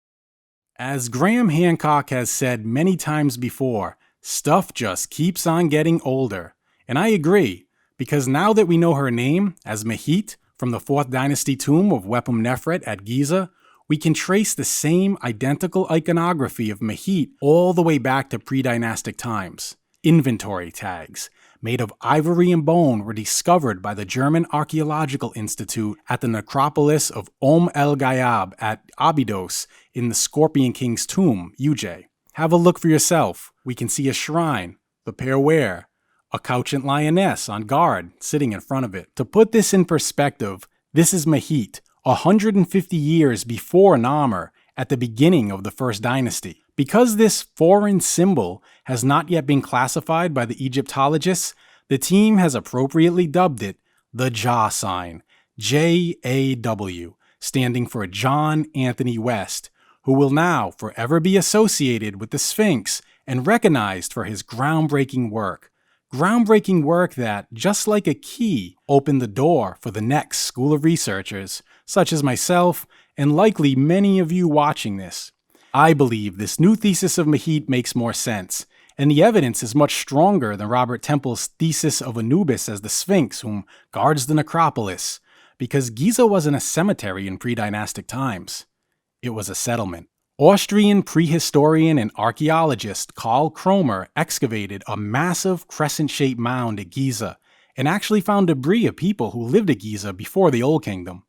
As Graham Hancock has said many times before, stuff just keeps on getting older. And I agree, because now that we know her name as Mehit from the 4th dynasty tomb of Wepum-Nefret at Giza, we can trace the same identical iconography of Mehit all the way back to pre-dynastic times. Inventory tags, made of ivory and bone, were discovered by the German Archaeological Institute at the necropolis of El Ghayab at Abydos in the Scorpion King's tomb, Uj. Have a look for yourself. We can see a shrine, the Perwer, a couchant lioness on guard sitting in front of it. To put this in perspective, this is Mehit, 150 years before Narmer, at the beginning of the First Dynasty. Because this foreign symbol has not yet been classified by the Egyptologists, the team has appropriately dubbed it the Jah sign, J-A-W, standing for John Anthony West, who will now forever be associated with the Sphinx and recognized for his groundbreaking work. Groundbreaking work that, just like a key, opened the door for the next school of researchers, such as myself and likely many of you watching this. I believe this new thesis of Mehit makes more sense, and the evidence is much stronger than Robert Temple's thesis of Anubis as the Sphinx whom guards the necropolis, because Giza wasn't a cemetery in pre-dynastic times. It was a settlement. Austrian prehistorian and archaeologist Karl Kromer excavated a massive crescent-shaped mound at Giza and actually found debris of people who lived at Giza before the Old Kingdom.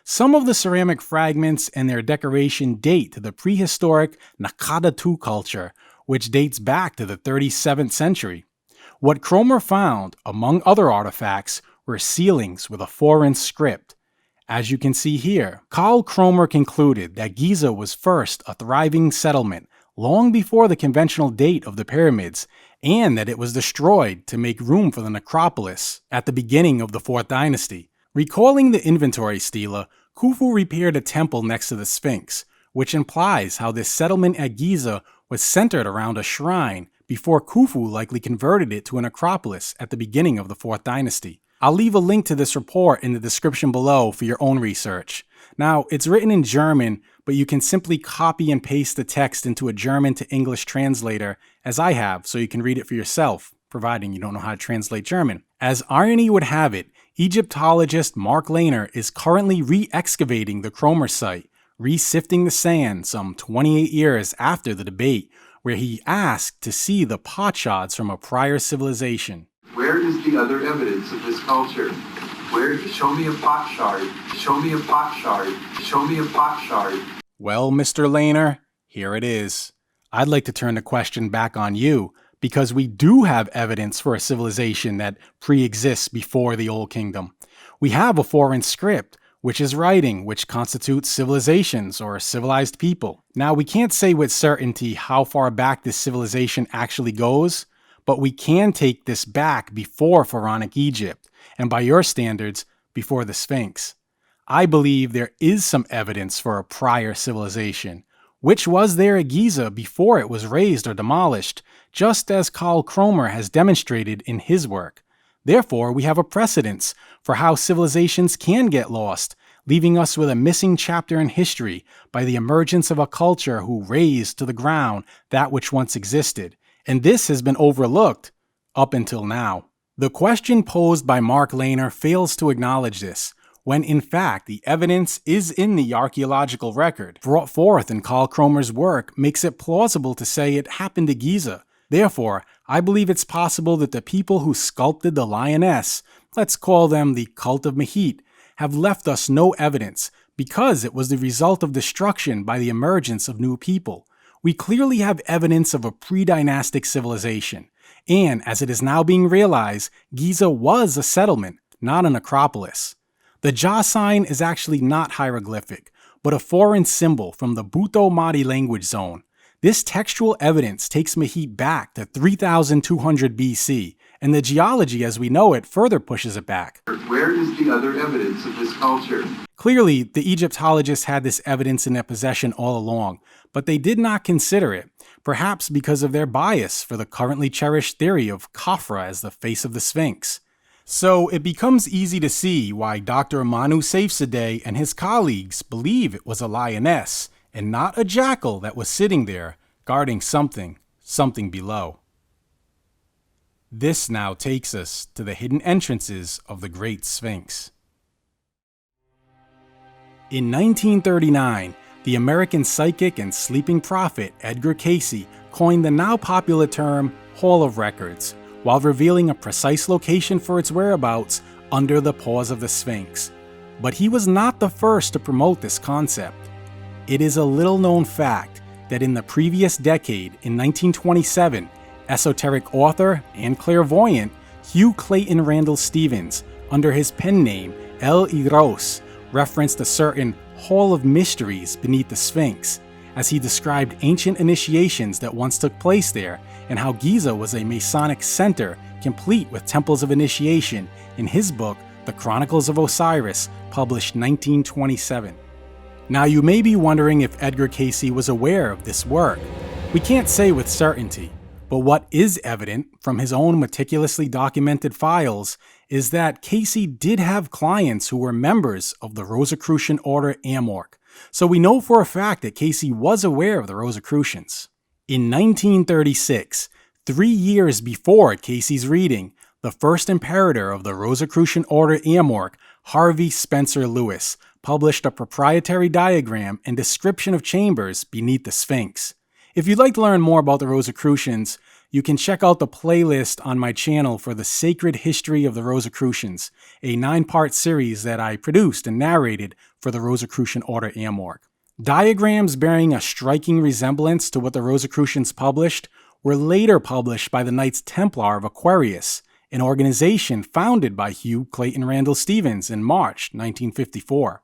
Some of the ceramic fragments and their decoration date to the prehistoric Naqada II culture, which dates back to the 37th century. What Kromer found, among other artifacts, were sealings with a foreign script. As you can see here, Karl Kromer concluded that Giza was first a thriving settlement long before the conventional date of the pyramids, and that it was destroyed to make room for the necropolis at the beginning of the 4th dynasty. Recalling the inventory stela, Khufu repaired a temple next to the Sphinx, which implies how this settlement at Giza was centered around a shrine before Khufu likely converted it to a necropolis at the beginning of the 4th dynasty. I'll leave a link to this report in the description below for your own research. Now, it's written in German, but you can simply copy and paste the text into a German to English translator, as I have, so you can read it for yourself, providing you don't know how to translate German. As irony would have it, Egyptologist Mark Lehner is currently re-excavating the Cromer site, re-sifting the sand some 28 years after the debate, where he asked to see the potsherds from a prior civilization. Where is the other evidence of this culture? Show me a potsherd. Show me a potsherd. Show me a potsherd. Well, Mr. Lehner, here it is. I'd like to turn the question back on you, because we do have evidence for a civilization that pre-exists before the Old Kingdom. We have a foreign script, which is writing, which constitutes civilizations or civilized people. Now, we can't say with certainty how far back this civilization actually goes, but we can take this back before Pharaonic Egypt, and by your standards, before the Sphinx. I believe there is some evidence for a prior civilization, which was there at Giza before it was razed or demolished, just as Carl Cromer has demonstrated in his work. Therefore, we have a precedence for how civilizations can get lost, leaving us with a missing chapter in history by the emergence of a culture who razed to the ground that which once existed. And this has been overlooked up until now. The question posed by Mark Lehner fails to acknowledge this, when in fact the evidence is in the archaeological record. Brought forth in Carl Cromer's work makes it plausible to say it happened at Giza. Therefore, I believe it's possible that the people who sculpted the lioness, let's call them the cult of Mehit, have left us no evidence, because it was the result of destruction by the emergence of new people. We clearly have evidence of a pre-dynastic civilization, and as it is now being realized, Giza was a settlement, not an acropolis. The Jah sign is actually not hieroglyphic, but a foreign symbol from the Bhutto Madi language zone. This textual evidence takes Mehit back to 3200 BC, and the geology as we know it further pushes it back. Where is the other evidence of this culture? Clearly, the Egyptologists had this evidence in their possession all along, but they did not consider it, perhaps because of their bias for the currently cherished theory of Khafra as the face of the Sphinx. So it becomes easy to see why Dr. Manu Saifzadeh and his colleagues believe it was a lioness and not a jackal that was sitting there guarding something below. This now takes us to the hidden entrances of the Great Sphinx. In 1939, the American psychic and sleeping prophet Edgar Cayce coined the now popular term Hall of Records, while revealing a precise location for its whereabouts under the paws of the Sphinx. But he was not the first to promote this concept. It is a little-known fact that in the previous decade, in 1927, esoteric author and clairvoyant Hugh Clayton Randall Stevens, under his pen name El Idros, referenced a certain Hall of Mysteries beneath the Sphinx, as he described ancient initiations that once took place there and how Giza was a Masonic center complete with temples of initiation in his book, The Chronicles of Osiris, published 1927. Now you may be wondering if Edgar Cayce was aware of this work. We can't say with certainty, but what is evident from his own meticulously documented files is that Cayce did have clients who were members of the Rosicrucian Order Amorc, so we know for a fact that Cayce was aware of the Rosicrucians. In 1936, 3 years before Cayce's reading, the first imperator of the Rosicrucian Order Amorc, Harvey Spencer Lewis, published a proprietary diagram and description of chambers beneath the Sphinx. If you'd like to learn more about the Rosicrucians, you can check out the playlist on my channel for the Sacred History of the Rosicrucians, a 9-part series that I produced and narrated for the Rosicrucian Order Amorc. Diagrams bearing a striking resemblance to what the Rosicrucians published were later published by the Knights Templar of Aquarius, an organization founded by Hugh Clayton Randall Stevens in March 1954.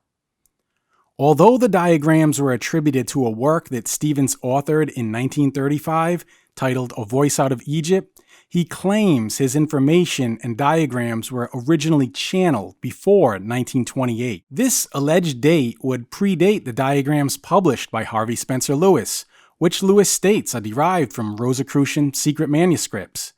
Although the diagrams were attributed to a work that Stevens authored in 1935 titled A Voice Out of Egypt, he claims his information and diagrams were originally channeled before 1928. This alleged date would predate the diagrams published by Harvey Spencer Lewis, which Lewis states are derived from Rosicrucian secret manuscripts.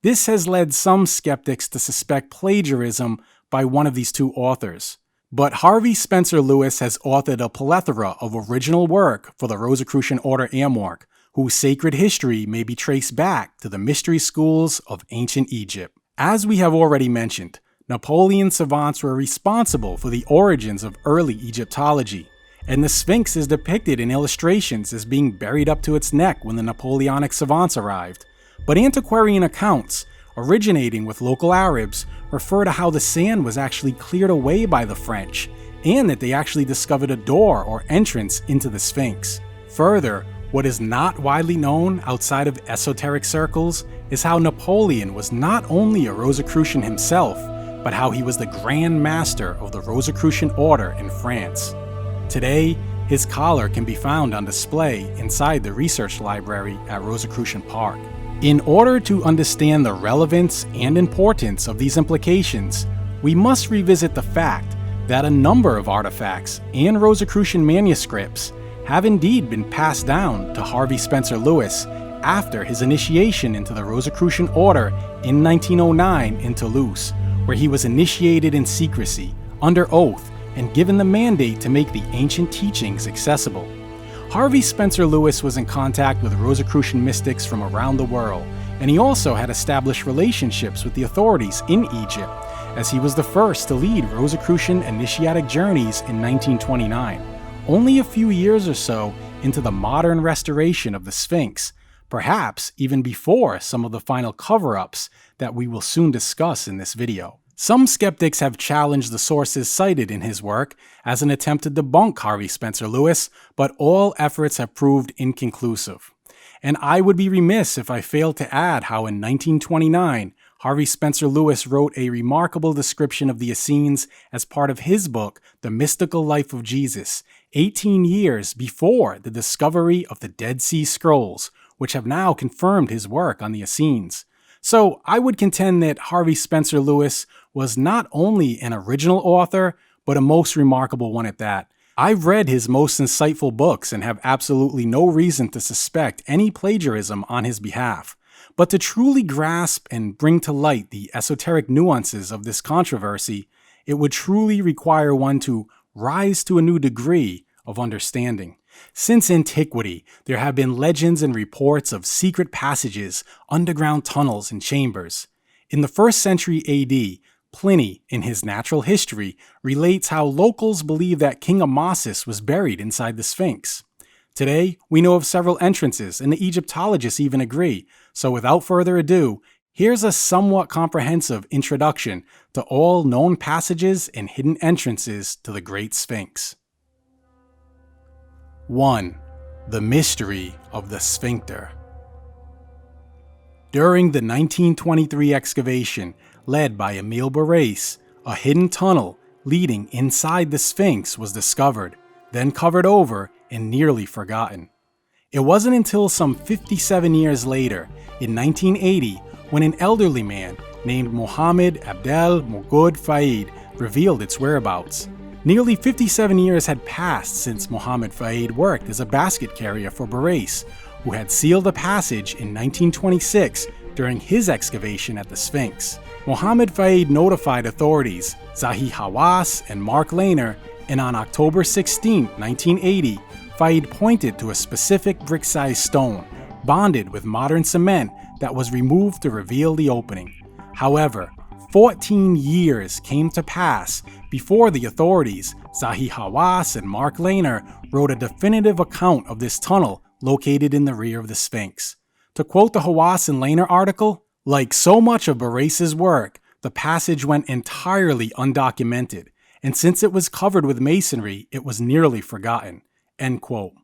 This has led some skeptics to suspect plagiarism by one of these two authors. But Harvey Spencer Lewis has authored a plethora of original work for the Rosicrucian Order Amorc, whose sacred history may be traced back to the mystery schools of ancient Egypt. As we have already mentioned, Napoleon savants were responsible for the origins of early Egyptology, and the Sphinx is depicted in illustrations as being buried up to its neck when the Napoleonic savants arrived. But antiquarian accounts, originating with local Arabs, refer to how the sand was actually cleared away by the French, and that they actually discovered a door or entrance into the Sphinx. Further, what is not widely known outside of esoteric circles is how Napoleon was not only a Rosicrucian himself, but how he was the Grand Master of the Rosicrucian Order in France. Today, his collar can be found on display inside the research library at Rosicrucian Park. In order to understand the relevance and importance of these implications, we must revisit the fact that a number of artifacts and Rosicrucian manuscripts have indeed been passed down to Harvey Spencer Lewis after his initiation into the Rosicrucian Order in 1909 in Toulouse, where he was initiated in secrecy, under oath, and given the mandate to make the ancient teachings accessible. Harvey Spencer Lewis was in contact with Rosicrucian mystics from around the world, and he also had established relationships with the authorities in Egypt, as he was the first to lead Rosicrucian initiatic journeys in 1929, only a few years or so into the modern restoration of the Sphinx, perhaps even before some of the final cover-ups that we will soon discuss in this video. Some skeptics have challenged the sources cited in his work as an attempt to debunk Harvey Spencer Lewis, but all efforts have proved inconclusive. And I would be remiss if I failed to add how in 1929, Harvey Spencer Lewis wrote a remarkable description of the Essenes as part of his book, The Mystical Life of Jesus, 18 years before the discovery of the Dead Sea Scrolls, which have now confirmed his work on the Essenes. So I would contend that Harvey Spencer Lewis was not only an original author, but a most remarkable one at that. I've read his most insightful books and have absolutely no reason to suspect any plagiarism on his behalf. But to truly grasp and bring to light the esoteric nuances of this controversy, it would truly require one to rise to a new degree of understanding. Since antiquity, there have been legends and reports of secret passages, underground tunnels, and chambers. In the 1st century AD, Pliny, in his Natural History, relates how locals believe that King Amasis was buried inside the Sphinx. Today, we know of several entrances, and the Egyptologists even agree. So without further ado, here's a somewhat comprehensive introduction to all known passages and hidden entrances to the Great Sphinx. 1. The Mystery of the Sphincter. During the 1923 excavation led by Emile Barrace, a hidden tunnel leading inside the Sphinx was discovered, then covered over and nearly forgotten. It wasn't until some 57 years later, in 1980, when an elderly man named Mohammed Abdel Mogood Faid revealed its whereabouts. Nearly 57 years had passed since Mohammed Faid worked as a basket carrier for Barrace, who had sealed the passage in 1926 during his excavation at the Sphinx. Mohammed Faid notified authorities, Zahi Hawass and Mark Lehner, and on October 16, 1980, Faid pointed to a specific brick-sized stone, bonded with modern cement, that was removed to reveal the opening. However, 14 years came to pass before the authorities, Zahi Hawass and Mark Lehner, wrote a definitive account of this tunnel located in the rear of the Sphinx. To quote the Hawass and Lehner article, like so much of Barrace's work, the passage went entirely undocumented, and since it was covered with masonry, it was nearly forgotten. End quote.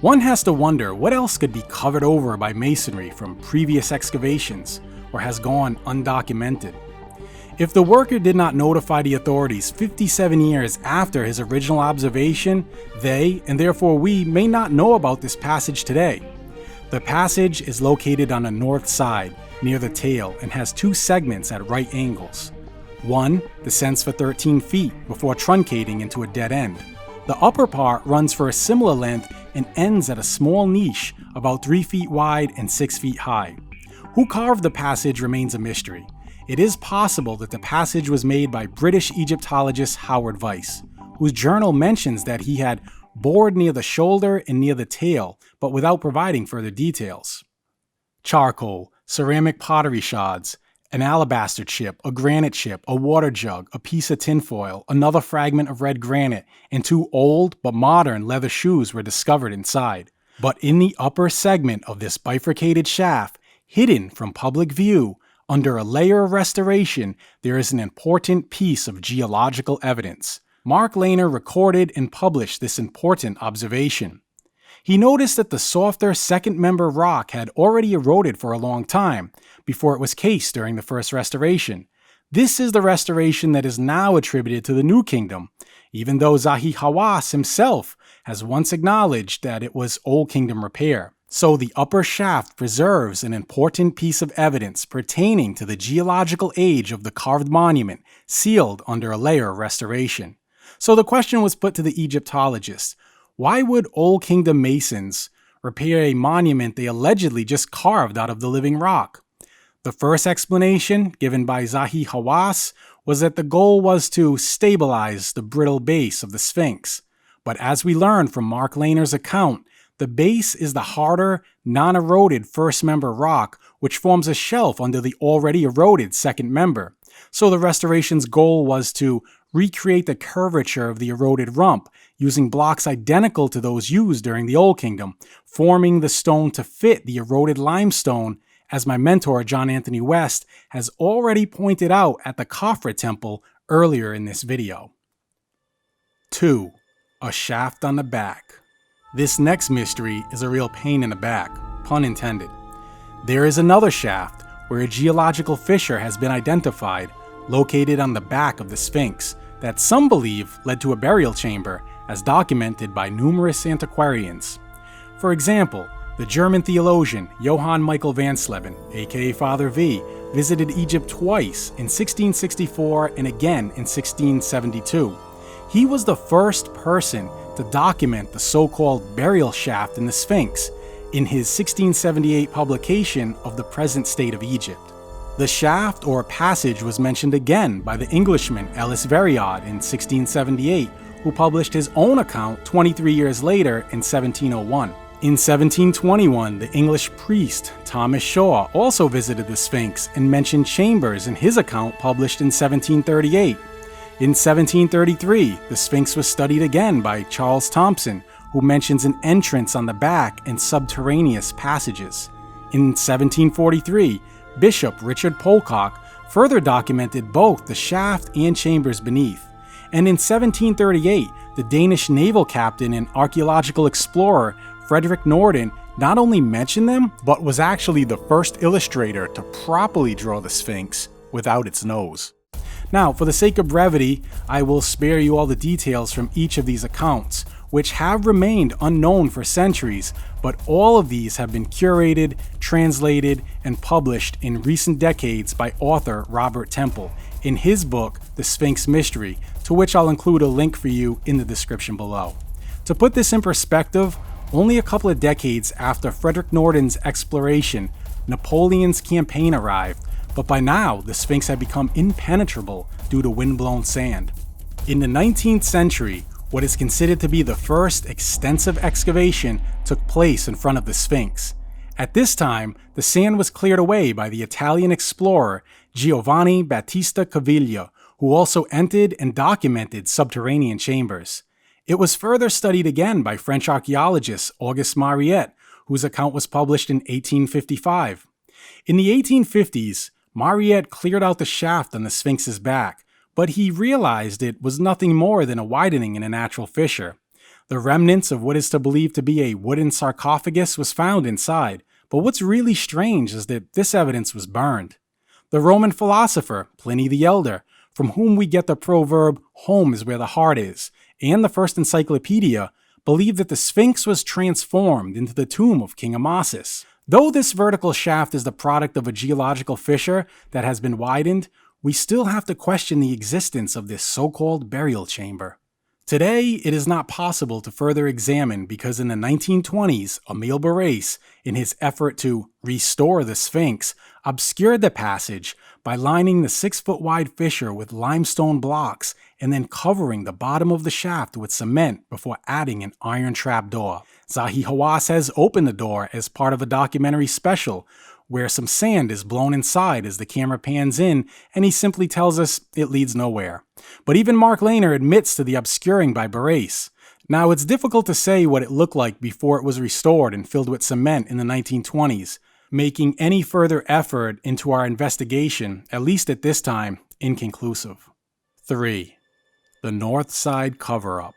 One has to wonder what else could be covered over by masonry from previous excavations, or has gone undocumented. If the worker did not notify the authorities 57 years after his original observation, they, and therefore we, may not know about this passage today. The passage is located on the north side, near the tail, and has 2 segments at right angles. One descends for 13 feet before truncating into a dead end. The upper part runs for a similar length and ends at a small niche about 3 feet wide and 6 feet high. Who carved the passage remains a mystery. It is possible that the passage was made by British Egyptologist Howard Weiss, whose journal mentions that he had bored near the shoulder and near the tail, but without providing further details. Charcoal, ceramic pottery shards, An alabaster chip, a granite chip, a water jug, a piece of tinfoil, another fragment of red granite, and 2 old but modern leather shoes were discovered inside. But in the upper segment of this bifurcated shaft, hidden from public view, under a layer of restoration, there is an important piece of geological evidence. Mark Lehner recorded and published this important observation. He noticed that the softer second member rock had already eroded for a long time before it was cased during the first restoration. This is the restoration that is now attributed to the New Kingdom, even though Zahi Hawass himself has once acknowledged that it was Old Kingdom repair. So the upper shaft preserves an important piece of evidence pertaining to the geological age of the carved monument, sealed under a layer of restoration. So the question was put to the Egyptologists: why would Old Kingdom Masons repair a monument they allegedly just carved out of the living rock? The first explanation, given by Zahi Hawass, was that the goal was to stabilize the brittle base of the Sphinx. But as we learned from Mark Lehner's account, the base is the harder, non-eroded first member rock, which forms a shelf under the already eroded second member. So the restoration's goal was to recreate the curvature of the eroded rump, using blocks identical to those used during the Old Kingdom, forming the stone to fit the eroded limestone, as my mentor John Anthony West has already pointed out at the Khafra Temple earlier in this video. 2. A shaft on the back. This next mystery is a real pain in the back, pun intended. There is another shaft where a geological fissure has been identified, located on the back of the Sphinx, that some believe led to a burial chamber, as documented by numerous antiquarians. For example, the German theologian Johann Michael van Sleben, aka Father V, visited Egypt twice, in 1664 and again in 1672. He was the first person to document the so-called burial shaft in the Sphinx in his 1678 publication of The Present State of Egypt. The shaft or passage was mentioned again by the Englishman Ellis Veriod in 1678, who published his own account 23 years later in 1701. In 1721, the English priest Thomas Shaw also visited the Sphinx and mentioned chambers in his account published in 1738. In 1733, the Sphinx was studied again by Charles Thompson, who mentions an entrance on the back and subterraneous passages. In 1743, Bishop Richard Polecock further documented both the shaft and chambers beneath. And in 1738, the Danish naval captain and archaeological explorer Frederick Norden not only mentioned them, but was actually the first illustrator to properly draw the Sphinx without its nose. Now, for the sake of brevity, I will spare you all the details from each of these accounts, which have remained unknown for centuries, but all of these have been curated, translated, and published in recent decades by author Robert Temple in his book, The Sphinx Mystery, to which I'll include a link for you in the description below. To put this in perspective, only a couple of decades after Frederick Norden's exploration, Napoleon's campaign arrived, but by now the Sphinx had become impenetrable due to windblown sand. In the 19th century, what is considered to be the first extensive excavation took place in front of the Sphinx. At this time, the sand was cleared away by the Italian explorer Giovanni Battista Caviglia, who also entered and documented subterranean chambers. It was further studied again by French archaeologist Auguste Mariette, whose account was published in 1855. In the 1850s, Mariette cleared out the shaft on the Sphinx's back, but he realized it was nothing more than a widening in a natural fissure. The remnants of what is to believe to be a wooden sarcophagus was found inside, but what's really strange is that this evidence was burned. The Roman philosopher Pliny the Elder, from whom we get the proverb, "Home is where the heart is," and the first encyclopedia, believed that the Sphinx was transformed into the tomb of King Amasis. Though this vertical shaft is the product of a geological fissure that has been widened, we still have to question the existence of this so-called burial chamber. Today, it is not possible to further examine because in the 1920s, Emile Barrace, in his effort to restore the Sphinx, obscured the passage by lining the 6-foot-wide fissure with limestone blocks and then covering the bottom of the shaft with cement before adding an iron trap door. Zahi Hawass has opened the door as part of a documentary special, where some sand is blown inside as the camera pans in, and he simply tells us it leads nowhere. But even Mark Lehner admits to the obscuring by Barrace. Now, it's difficult to say what it looked like before it was restored and filled with cement in the 1920s, making any further effort into our investigation, at least at this time, inconclusive. 3. The North Side Cover-Up.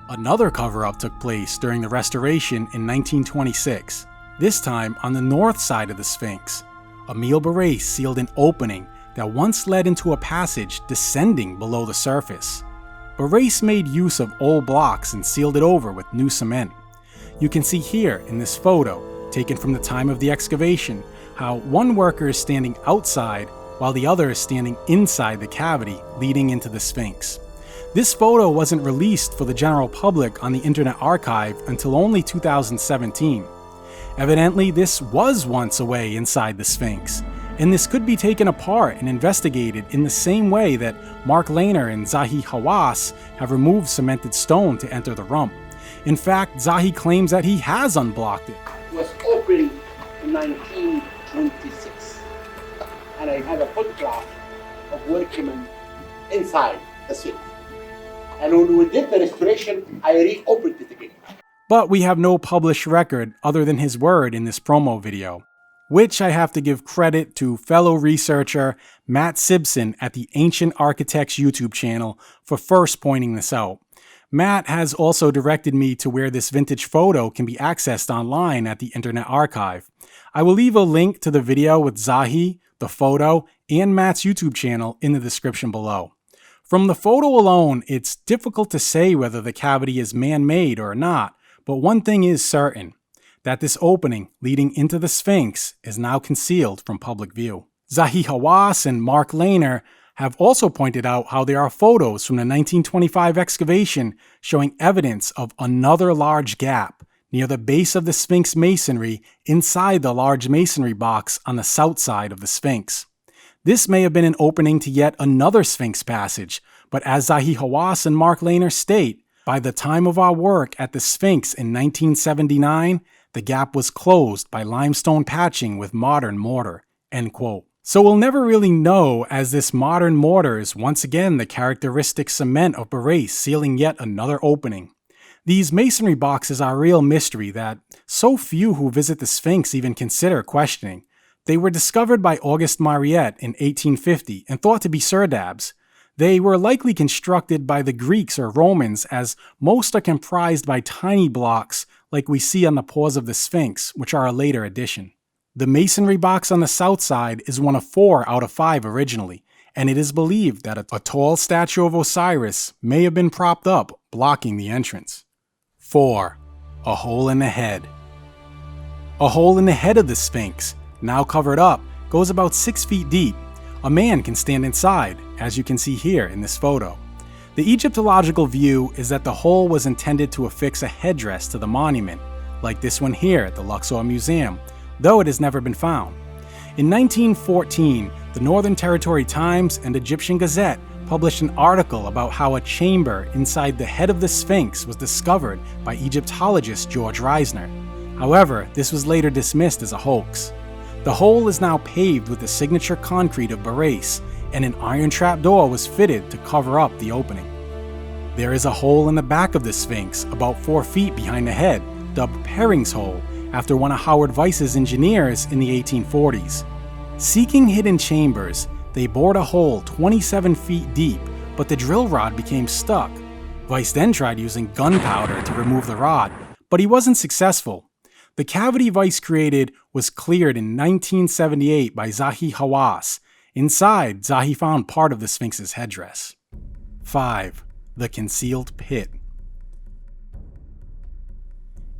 Another cover-up took place during the restoration in 1926, this time on the north side of the Sphinx. Emile Barrace sealed an opening that once led into a passage descending below the surface. Barrace made use of old blocks and sealed it over with new cement. You can see here in this photo, taken from the time of the excavation, how one worker is standing outside while the other is standing inside the cavity leading into the Sphinx. This photo wasn't released for the general public on the Internet Archive until only 2017. Evidently, this was once a way inside the Sphinx, and this could be taken apart and investigated in the same way that Mark Lehner and Zahi Hawass have removed cemented stone to enter the rump. In fact, Zahi claims that he has unblocked it. It was opened in 1926, and I had a photograph of workmen inside the Sphinx. And when we did the restoration, I reopened it again. But we have no published record other than his word in this promo video, which I have to give credit to fellow researcher Matt Simpson at the Ancient Architects YouTube channel for first pointing this out. Matt has also directed me to where this vintage photo can be accessed online at the Internet Archive. I will leave a link to the video with Zahi, the photo, and Matt's YouTube channel in the description below. From the photo alone, it's difficult to say whether the cavity is man-made or not, but one thing is certain, that this opening leading into the Sphinx is now concealed from public view. Zahi Hawass and Mark Lehner have also pointed out how there are photos from the 1925 excavation showing evidence of another large gap near the base of the Sphinx masonry inside the large masonry box on the south side of the Sphinx. This may have been an opening to yet another Sphinx passage, but as Zahi Hawass and Mark Lehner state, by the time of our work at the Sphinx in 1979, the gap was closed by limestone patching with modern mortar, end quote. So we'll never really know, as this modern mortar is once again the characteristic cement of Barrace sealing yet another opening. These masonry boxes are a real mystery that so few who visit the Sphinx even consider questioning. They were discovered by Auguste Mariette in 1850 and thought to be serdabs. They were likely constructed by the Greeks or Romans, as most are comprised by tiny blocks like we see on the paws of the Sphinx, which are a later addition. The masonry box on the south side is one of 4 out of 5 originally, and it is believed that a tall statue of Osiris may have been propped up, blocking the entrance. 4. A hole in the head. A hole in the head of the Sphinx, now covered up, goes about 6 feet deep. A man can stand inside, as you can see here in this photo. The Egyptological view is that the hole was intended to affix a headdress to the monument, like this one here at the Luxor Museum, though it has never been found. In 1914, the Northern Territory Times and Egyptian Gazette published an article about how a chamber inside the head of the Sphinx was discovered by Egyptologist George Reisner. However, this was later dismissed as a hoax. The hole is now paved with the signature concrete of Barrace, and an iron trapdoor was fitted to cover up the opening. There is a hole in the back of the Sphinx, about 4 feet behind the head, dubbed Perring's Hole, after one of Howard Weiss's engineers in the 1840s. Seeking hidden chambers, they bored a hole 27 feet deep, but the drill rod became stuck. Weiss then tried using gunpowder to remove the rod, but he wasn't successful. The cavity Weiss created was cleared in 1978 by Zahi Hawass. Inside, Zahi found part of the Sphinx's headdress. 5. The Concealed Pit.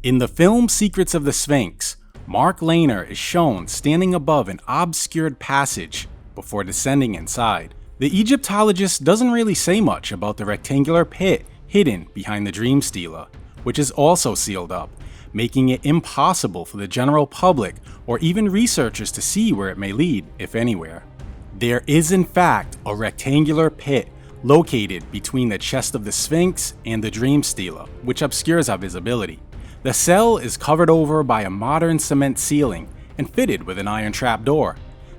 In the film Secrets of the Sphinx, Mark Lehner is shown standing above an obscured passage before descending inside. The Egyptologist doesn't really say much about the rectangular pit hidden behind the Dream Stela, which is also sealed up, making it impossible for the general public or even researchers to see where it may lead, if anywhere. There is in fact a rectangular pit located between the chest of the Sphinx and the Dream Stela, which obscures our visibility. The cell is covered over by a modern cement ceiling and fitted with an iron trapdoor.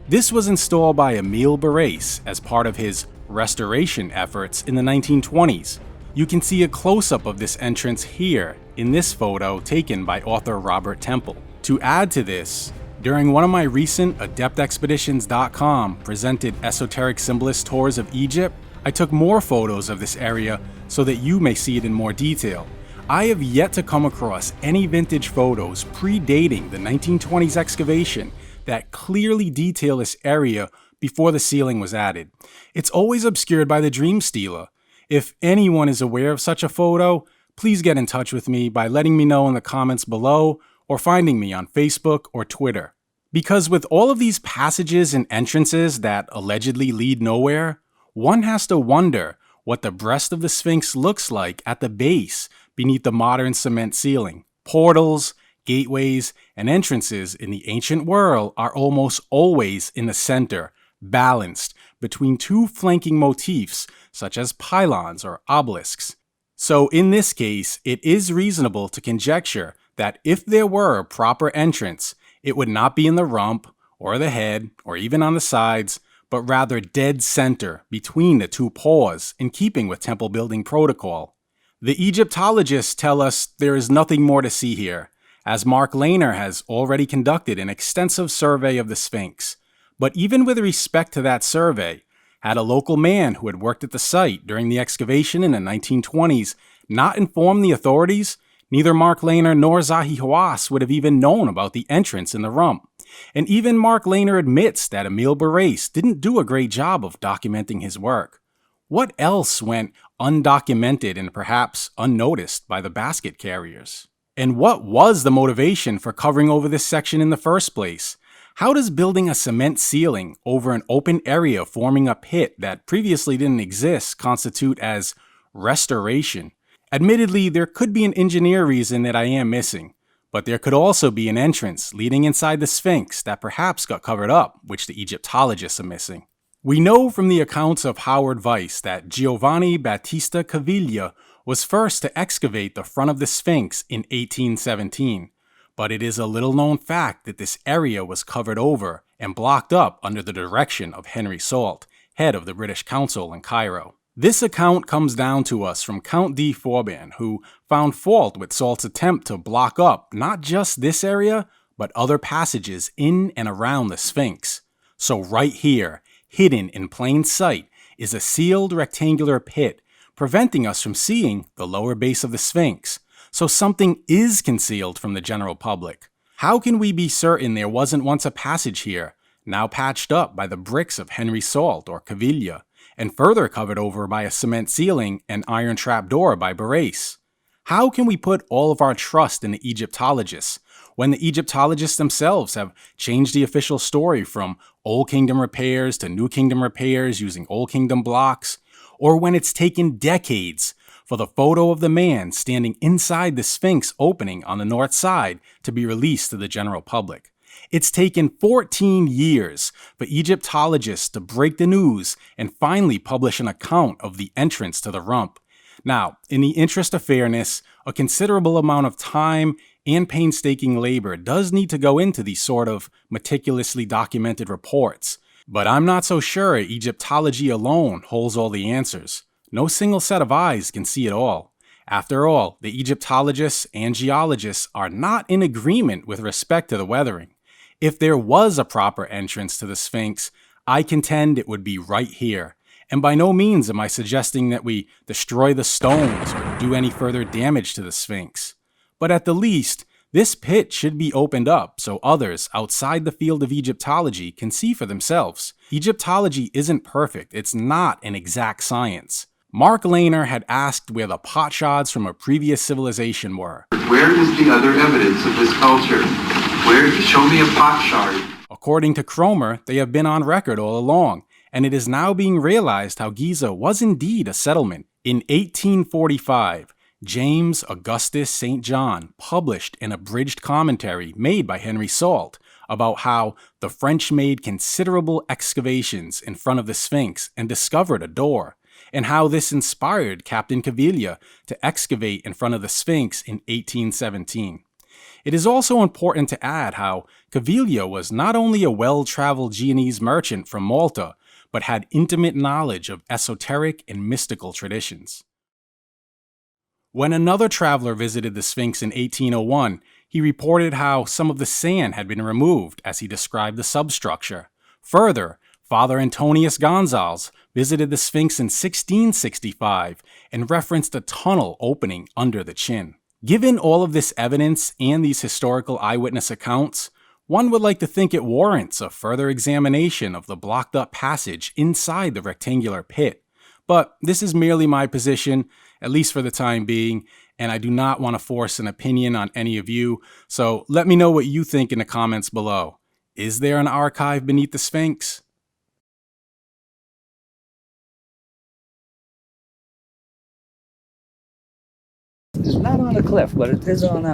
This was installed by Emile Barrace as part of his restoration efforts in the 1920s. You can see a close-up of this entrance here in this photo taken by author Robert Temple. To add to this, during one of my recent AdeptExpeditions.com presented esoteric symbolist tours of Egypt, I took more photos of this area so that you may see it in more detail. I have yet to come across any vintage photos predating the 1920s excavation that clearly detail this area before the ceiling was added. It's always obscured by the Dream Stealer. If anyone is aware of such a photo, please get in touch with me by letting me know in the comments below or finding me on Facebook or Twitter. Because with all of these passages and entrances that allegedly lead nowhere, one has to wonder what the breast of the Sphinx looks like at the base beneath the modern cement ceiling. Portals, gateways, and entrances in the ancient world are almost always in the center, balanced between two flanking motifs such as pylons or obelisks. So in this case, it is reasonable to conjecture that if there were a proper entrance, it would not be in the rump or the head or even on the sides, but rather dead center between the two paws, in keeping with temple building protocol. The Egyptologists tell us there is nothing more to see here, as Mark Lehner has already conducted an extensive survey of the Sphinx. But even with respect to that survey, had a local man who had worked at the site during the excavation in the 1920s not informed the authorities, neither Mark Lehner nor Zahi Hawass would have even known about the entrance in the rump. And even Mark Lehner admits that Emile Barrace didn't do a great job of documenting his work. What else went undocumented and perhaps unnoticed by the basket carriers? And what was the motivation for covering over this section in the first place? How does building a cement ceiling over an open area forming a pit that previously didn't exist constitute as restoration? Admittedly, there could be an engineer reason that I am missing, but there could also be an entrance leading inside the Sphinx that perhaps got covered up, which the Egyptologists are missing. We know from the accounts of Howard Weiss that Giovanni Battista Caviglia was first to excavate the front of the Sphinx in 1817, but it is a little known fact that this area was covered over and blocked up under the direction of Henry Salt, head of the British Council in Cairo. This account comes down to us from Count D. Forban, who found fault with Salt's attempt to block up not just this area, but other passages in and around the Sphinx. So right here, hidden in plain sight, is a sealed rectangular pit, preventing us from seeing the lower base of the Sphinx. So something is concealed from the general public. How can we be certain there wasn't once a passage here, now patched up by the bricks of Henry Salt or Caviglia, and further covered over by a cement ceiling and iron trapdoor by Barrace? How can we put all of our trust in the Egyptologists when the Egyptologists themselves have changed the official story from Old Kingdom repairs to New Kingdom repairs using Old Kingdom blocks, or when it's taken decades for the photo of the man standing inside the Sphinx opening on the north side to be released to the general public? It's taken 14 years for Egyptologists to break the news and finally publish an account of the entrance to the rump. Now, in the interest of fairness, a considerable amount of time and painstaking labor does need to go into these sort of meticulously documented reports. But I'm not so sure Egyptology alone holds all the answers. No single set of eyes can see it all. After all, the Egyptologists and geologists are not in agreement with respect to the weathering. If there was a proper entrance to the Sphinx, I contend it would be right here. And by no means am I suggesting that we destroy the stones or do any further damage to the Sphinx. But at the least, this pit should be opened up so others outside the field of Egyptology can see for themselves. Egyptology isn't perfect, it's not an exact science. Mark Lehner had asked where the potsherds from a previous civilization were. Where is the other evidence of this culture? Show me a potsherd. According to Cromer, they have been on record all along, and it is now being realized how Giza was indeed a settlement. In 1845, James Augustus St. John published an abridged commentary made by Henry Salt about how the French made considerable excavations in front of the Sphinx and discovered a door. and how this inspired Captain Caviglia to excavate in front of the Sphinx in 1817. It is also important to add how Caviglia was not only a well-traveled Genoese merchant from Malta, but had intimate knowledge of esoteric and mystical traditions. When another traveler visited the Sphinx in 1801, he reported how some of the sand had been removed as he described the substructure. Further, Father Antonius Gonzalez visited the Sphinx in 1665 and referenced a tunnel opening under the chin. Given all of this evidence and these historical eyewitness accounts, one would like to think it warrants a further examination of the blocked-up passage inside the rectangular pit. But this is merely my position, at least for the time being, and I do not want to force an opinion on any of you, so let me know what you think in the comments below. Is there an archive beneath the Sphinx? It's not on a cliff, but it is on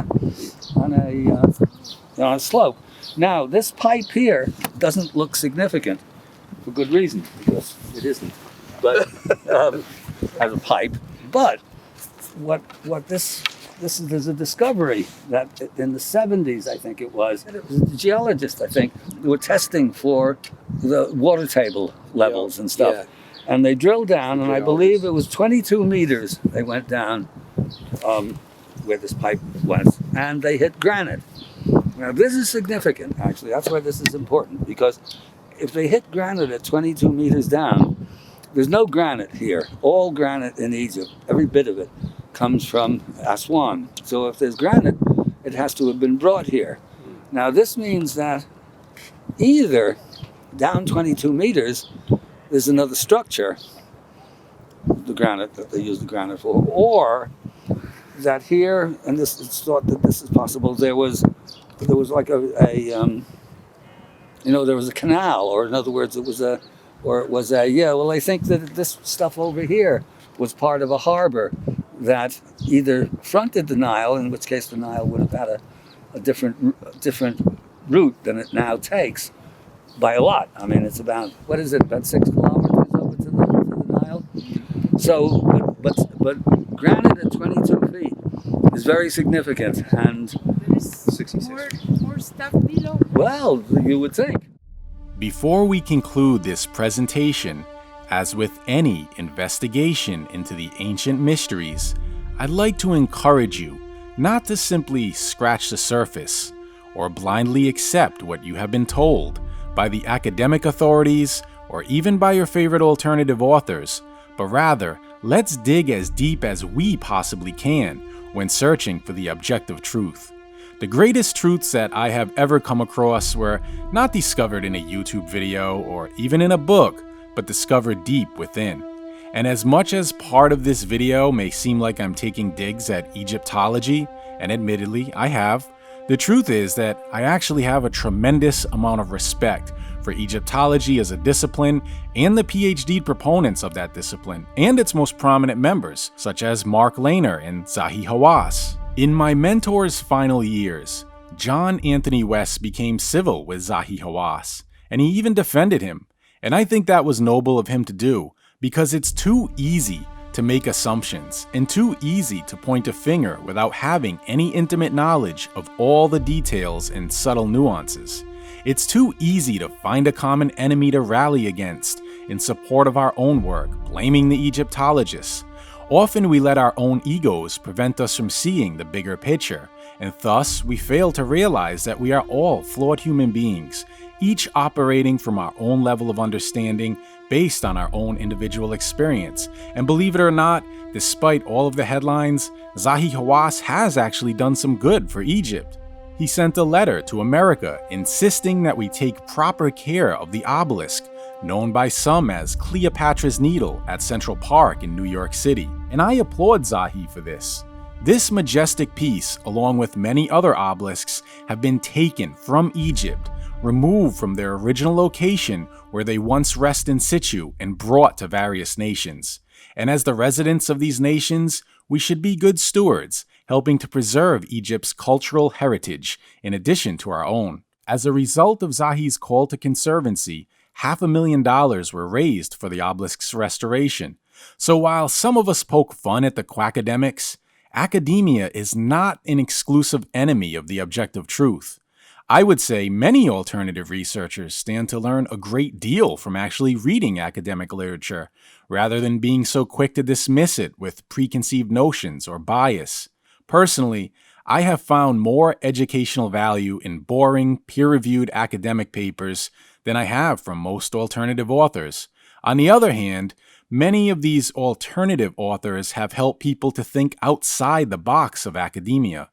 a slope. Now, this pipe here doesn't look significant for good reason, because it isn't. But as a pipe. But what this is, there's a discovery that in the 70s, I think it was, the geologists, I think, were testing for the water table levels and stuff. Yeah. And they drilled down, and I believe it was 22 meters they went down where this pipe was, and they hit granite. Now, this is significant, actually. That's why this is important, because if they hit granite at 22 meters down, there's no granite here. All granite in Egypt, every bit of it, comes from Aswan. So if there's granite, it has to have been brought here. Now, this means that either down 22 meters, there's another structure, the granite that they use the granite for, or that here, and this it's thought that this is possible, there was like there was a canal, or in other words, I think that this stuff over here was part of a harbor that either fronted the Nile, in which case the Nile would have had a different route than it now takes by a lot. I mean, it's about, what is it, about 6 kilometers over to the Nile? So, but granite at 22 feet is very significant, and there's 66. More stuff below. Well, you would think. Before we conclude this presentation, as with any investigation into the ancient mysteries, I'd like to encourage you not to simply scratch the surface or blindly accept what you have been told by the academic authorities or even by your favorite alternative authors, but rather, let's dig as deep as we possibly can when searching for the objective truth. The greatest truths that I have ever come across were not discovered in a YouTube video or even in a book, but discovered deep within. And as much as part of this video may seem like I'm taking digs at Egyptology, and admittedly I have, the truth is that I actually have a tremendous amount of respect for Egyptology as a discipline and the PhD proponents of that discipline and its most prominent members, such as Mark Lehner and Zahi Hawass. In my mentor's final years, John Anthony West became civil with Zahi Hawass, and he even defended him. And I think that was noble of him to do, because it's too easy to make assumptions and too easy to point a finger without having any intimate knowledge of all the details and subtle nuances. It's too easy to find a common enemy to rally against in support of our own work, blaming the Egyptologists. Often we let our own egos prevent us from seeing the bigger picture, and thus we fail to realize that we are all flawed human beings, each operating from our own level of understanding based on our own individual experience. And believe it or not, despite all of the headlines, Zahi Hawass has actually done some good for Egypt. He sent a letter to America insisting that we take proper care of the obelisk, known by some as Cleopatra's Needle at Central Park in New York City. And I applaud Zahi for this. This majestic piece, along with many other obelisks, have been taken from Egypt, removed from their original location where they once rest in situ, and brought to various nations. And as the residents of these nations, we should be good stewards, helping to preserve Egypt's cultural heritage in addition to our own. As a result of Zahi's call to conservancy, $500,000 were raised for the obelisk's restoration, So while some of us poke fun at the quackademics, academia is not an exclusive enemy of the objective truth. I would say many alternative researchers stand to learn a great deal from actually reading academic literature, rather than being so quick to dismiss it with preconceived notions or bias. Personally, I have found more educational value in boring, peer-reviewed academic papers than I have from most alternative authors. On the other hand, many of these alternative authors have helped people to think outside the box of academia.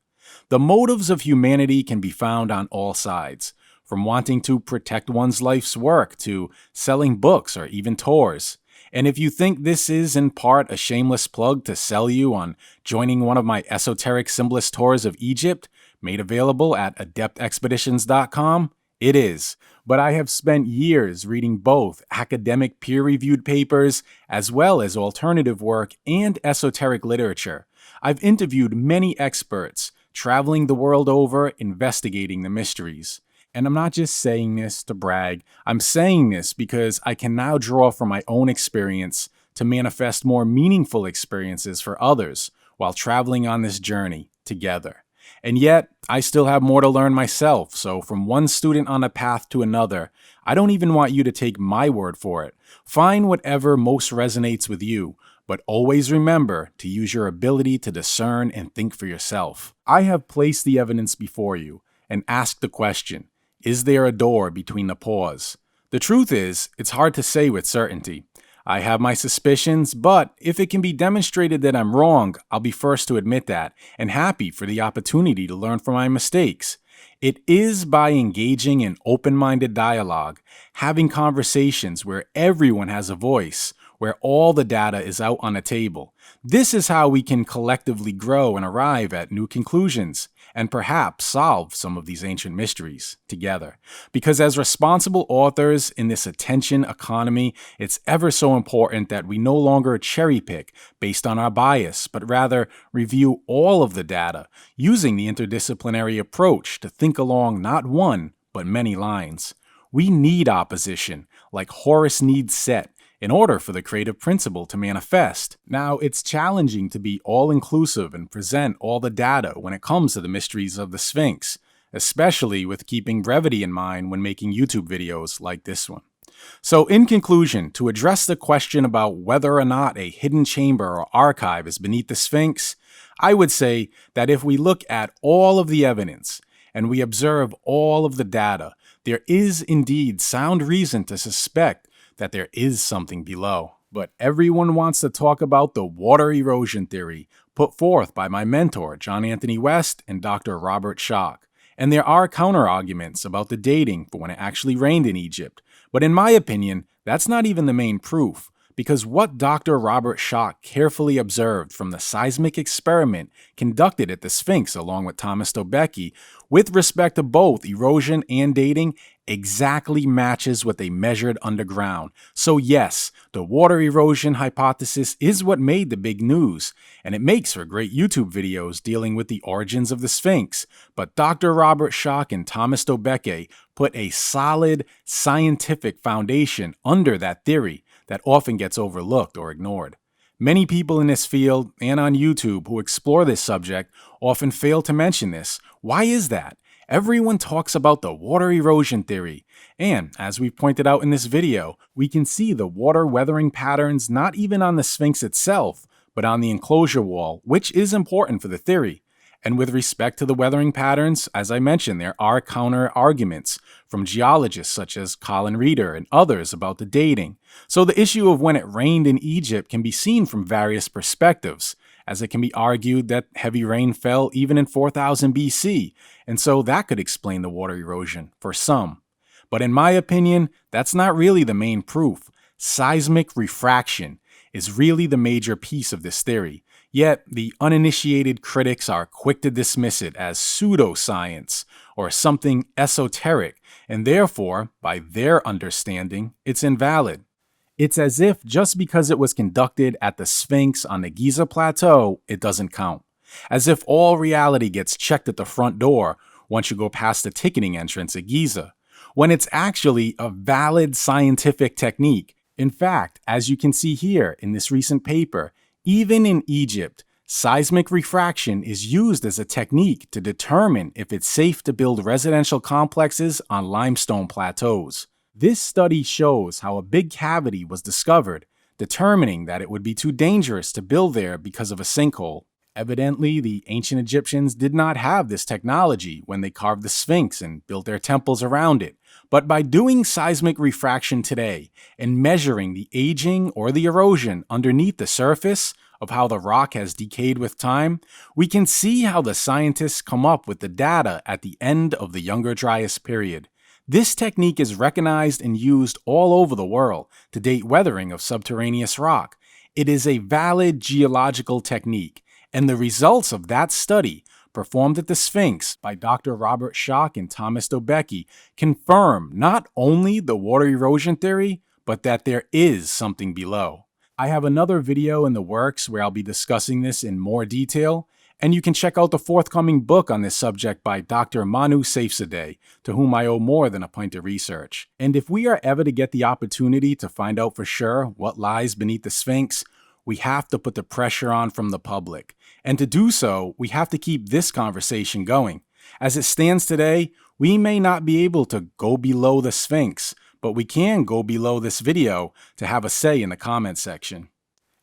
The motives of humanity can be found on all sides, from wanting to protect one's life's work to selling books or even tours. And if you think this is in part a shameless plug to sell you on joining one of my esoteric symbolist tours of Egypt, made available at adeptexpeditions.com, it is. But I have spent years reading both academic peer-reviewed papers as well as alternative work and esoteric literature. I've interviewed many experts, traveling the world over, investigating the mysteries. And I'm not just saying this to brag. I'm saying this because I can now draw from my own experience to manifest more meaningful experiences for others while traveling on this journey together. And yet, I still have more to learn myself, so from one student on a path to another, I don't even want you to take my word for it. Find whatever most resonates with you, but always remember to use your ability to discern and think for yourself. I have placed the evidence before you and asked the question, is there a door between the paws? The truth is, it's hard to say with certainty. I have my suspicions, but if it can be demonstrated that I'm wrong, I'll be first to admit that, and happy for the opportunity to learn from my mistakes. It is by engaging in open-minded dialogue, having conversations where everyone has a voice, where all the data is out on the table. This is how we can collectively grow and arrive at new conclusions, and perhaps solve some of these ancient mysteries together. Because as responsible authors in this attention economy, it's ever so important that we no longer cherry pick based on our bias, but rather review all of the data, using the interdisciplinary approach to think along not one, but many lines. We need opposition, like Horus needs Set, in order for the creative principle to manifest. Now, it's challenging to be all-inclusive and present all the data when it comes to the mysteries of the Sphinx, especially with keeping brevity in mind when making YouTube videos like this one. So in conclusion, to address the question about whether or not a hidden chamber or archive is beneath the Sphinx, I would say that if we look at all of the evidence and we observe all of the data, there is indeed sound reason to suspect that there is something below. But everyone wants to talk about the water erosion theory put forth by my mentor, John Anthony West and Dr. Robert Schoch. And there are counter-arguments about the dating for when it actually rained in Egypt. But in my opinion, that's not even the main proof, because what Dr. Robert Schoch carefully observed from the seismic experiment conducted at the Sphinx along with Thomas Dobecki, with respect to both erosion and dating, exactly matches what they measured underground. So yes, the water erosion hypothesis is what made the big news, and it makes for great YouTube videos dealing with the origins of the Sphinx. But Dr. Robert Schoch and Thomas Dobecki put a solid scientific foundation under that theory that often gets overlooked or ignored. Many people in this field and on YouTube who explore this subject often fail to mention this. Why is that? Everyone talks about the water erosion theory, and as we pointed out in this video, we can see the water weathering patterns not even on the Sphinx itself, but on the enclosure wall, which is important for the theory. And with respect to the weathering patterns, as I mentioned, there are counter-arguments from geologists such as Colin Reeder and others about the dating. So the issue of when it rained in Egypt can be seen from various perspectives, as it can be argued that heavy rain fell even in 4000 BC, and so that could explain the water erosion for some. But in my opinion, that's not really the main proof. Seismic refraction is really the major piece of this theory. Yet, the uninitiated critics are quick to dismiss it as pseudoscience or something esoteric, and therefore, by their understanding, it's invalid. It's as if just because it was conducted at the Sphinx on the Giza Plateau, it doesn't count. As if all reality gets checked at the front door once you go past the ticketing entrance at Giza, when it's actually a valid scientific technique. In fact, as you can see here in this recent paper, even in Egypt, seismic refraction is used as a technique to determine if it's safe to build residential complexes on limestone plateaus. This study shows how a big cavity was discovered, determining that it would be too dangerous to build there because of a sinkhole. Evidently, the ancient Egyptians did not have this technology when they carved the Sphinx and built their temples around it. But by doing seismic refraction today and measuring the aging or the erosion underneath the surface of how the rock has decayed with time, we can see how the scientists come up with the data at the end of the Younger Dryas period. This technique is recognized and used all over the world to date weathering of subterraneous rock. It is a valid geological technique, and the results of that study, performed at the Sphinx by Dr. Robert Schoch and Thomas Dobecki, confirm not only the water erosion theory, but that there is something below. I have another video in the works where I'll be discussing this in more detail, and you can check out the forthcoming book on this subject by Dr. Manu Safzadeh, to whom I owe more than a pint of research. And if we are ever to get the opportunity to find out for sure what lies beneath the Sphinx, we have to put the pressure on from the public. And to do so, we have to keep this conversation going. As it stands today, we may not be able to go below the Sphinx, but we can go below this video to have a say in the comments section.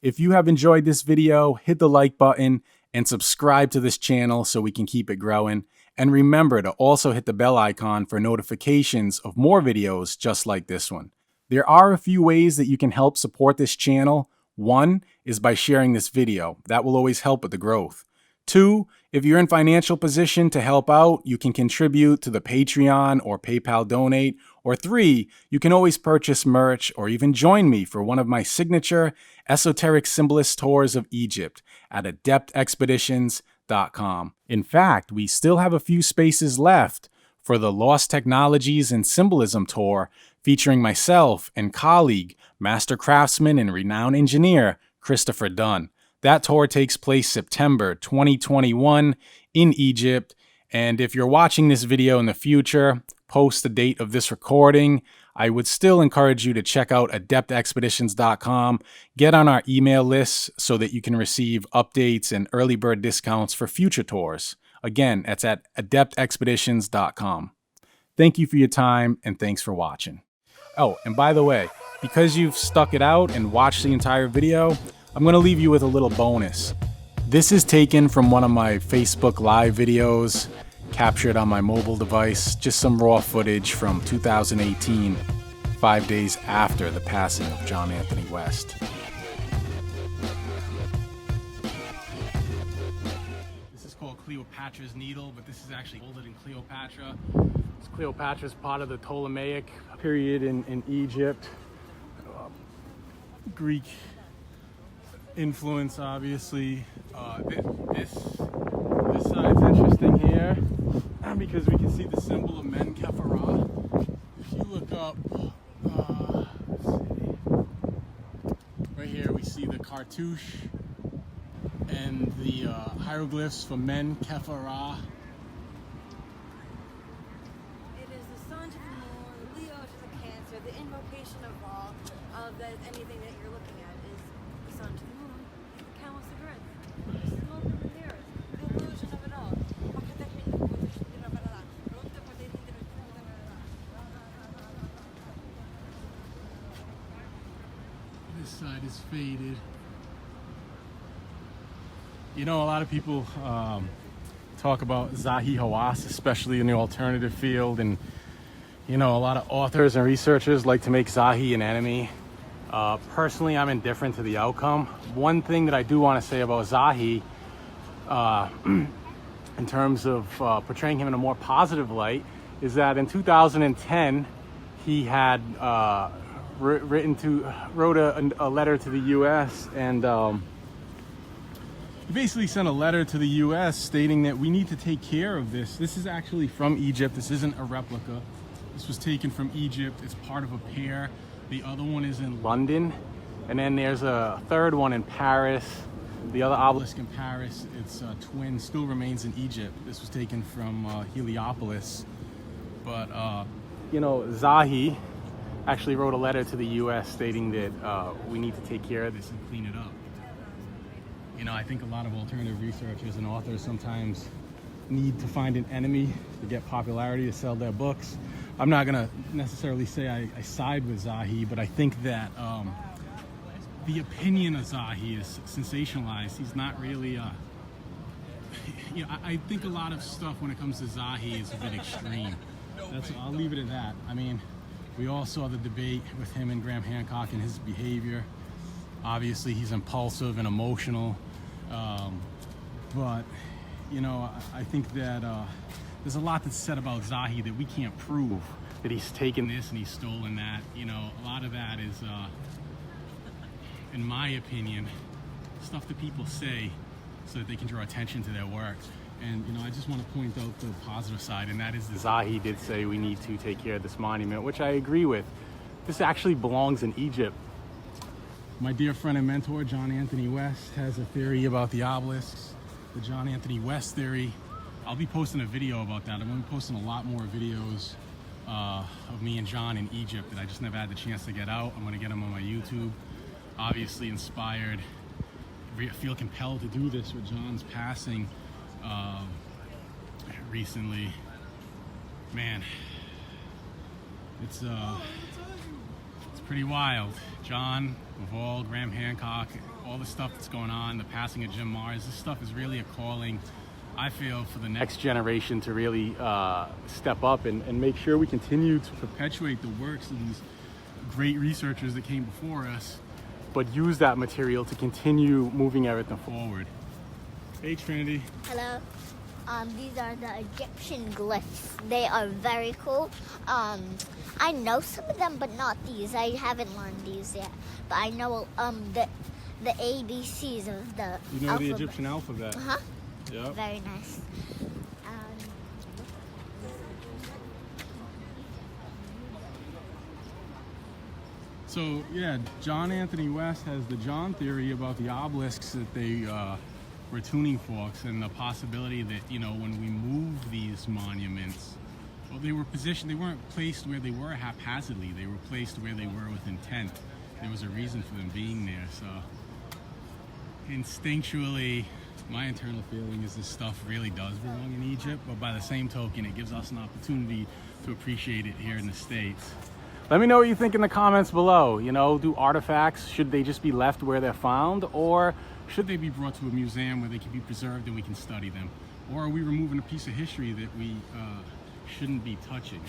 If you have enjoyed this video, hit the like button and subscribe to this channel so we can keep it growing. And remember to also hit the bell icon for notifications of more videos just like this one. There are a few ways that you can help support this channel. One is by sharing this video. That will always help with the growth. Two, if you're in financial position to help out, you can contribute to the Patreon or PayPal donate. Or three, you can always purchase merch or even join me for one of my signature esoteric symbolist tours of Egypt at adeptexpeditions.com. In fact, we still have a few spaces left for the Lost Technologies and Symbolism tour featuring myself and colleague, master craftsman and renowned engineer, Christopher Dunn. That tour takes place September 2021 in Egypt. And if you're watching this video in the future, post the date of this recording, I would still encourage you to check out adeptexpeditions.com, get on our email list so that you can receive updates and early bird discounts for future tours. Again, that's at adeptexpeditions.com. Thank you for your time and thanks for watching. Oh, and by the way, because you've stuck it out and watched the entire video, I'm going to leave you with a little bonus. This is taken from one of my Facebook Live videos, captured on my mobile device, just some raw footage from 2018, 5 days after the passing of John Anthony West. This is called Cleopatra's Needle, but this is actually older than Cleopatra. Cleopatra's part of the Ptolemaic period in Egypt. Greek influence, obviously. This side's interesting here because we can see the symbol of Men Kephara. If you look up, let's see, right here we see the cartouche and the hieroglyphs for Men Kephara. It is the sun to the moon, Leo to the Cancer, the invocation of all of that anything that you're looking at is the sun to the moon, the camels to the earth, the smoke of the earth, the illusion of it all. This side is faded. You know, a lot of people talk about Zahi Hawass, especially in the alternative field, and you know, a lot of authors and researchers like to make Zahi an enemy. Personally, I'm indifferent to the outcome. One thing that I do want to say about Zahi, in terms of portraying him in a more positive light, is that in 2010 he had wrote a letter to the U.S. and he basically sent a letter to the U.S. stating that we need to take care of this. This is actually from Egypt. This isn't a replica. This was taken from Egypt. It's part of a pair. The other one is in London. And then there's a third one in Paris. The other obelisk in Paris, its twin, still remains in Egypt. This was taken from Heliopolis. But, you know, Zahi actually wrote a letter to the U.S. stating that we need to take care of this and clean it up. You know, I think a lot of alternative researchers and authors sometimes need to find an enemy to get popularity to sell their books. I'm not gonna necessarily say I side with Zahi, but I think that the opinion of Zahi is sensationalized. He's not really you know, I think a lot of stuff when it comes to Zahi is a bit extreme. I'll leave it at that. I mean, we all saw the debate with him and Graham Hancock and his behavior. Obviously, he's impulsive and emotional, but you know, I think that there's a lot that's said about Zahi that we can't prove, that he's taken this and he's stolen that. You know, a lot of that is, in my opinion, stuff that people say so that they can draw attention to their work. And, you know, I just want to point out the positive side, and that is that Zahi did say we need to take care of this monument, which I agree with. This actually belongs in Egypt. My dear friend and mentor, John Anthony West, has a theory about the obelisks, the John Anthony West theory. I'll be posting a video about that. I'm going to be posting a lot more videos of me and John in Egypt that I just never had the chance to get out. I'm going to get them on my YouTube. Obviously inspired. I feel compelled to do this with John's passing recently. Man, it's pretty wild. John, Duvall, Graham Hancock, all the stuff that's going on, the passing of Jim Marrs, this stuff is really a calling, I feel, for the next generation to really step up and make sure we continue to perpetuate the works of these great researchers that came before us, but use that material to continue moving everything forward. Hey, Trinity. Hello. These are the Egyptian glyphs. They are very cool. I know some of them, but not these. I haven't learned these yet. But I know the ABCs of the You know alphabet. the Egyptian alphabet. Uh-huh. Yep. Very nice. So yeah, John Anthony West has the John theory about the obelisks that they were tuning forks, and the possibility that, you know, when we move these monuments, well, they were positioned, they weren't placed where they were haphazardly, they were placed where they were with intent. There was a reason for them being there. So instinctually, my internal feeling is this stuff really does belong in Egypt, but by the same token, it gives us an opportunity to appreciate it here in the States. Let me know what you think in the comments below. You know, do artifacts, should they just be left where they're found, or should they be brought to a museum where they can be preserved and we can study them? Or are we removing a piece of history that we shouldn't be touching?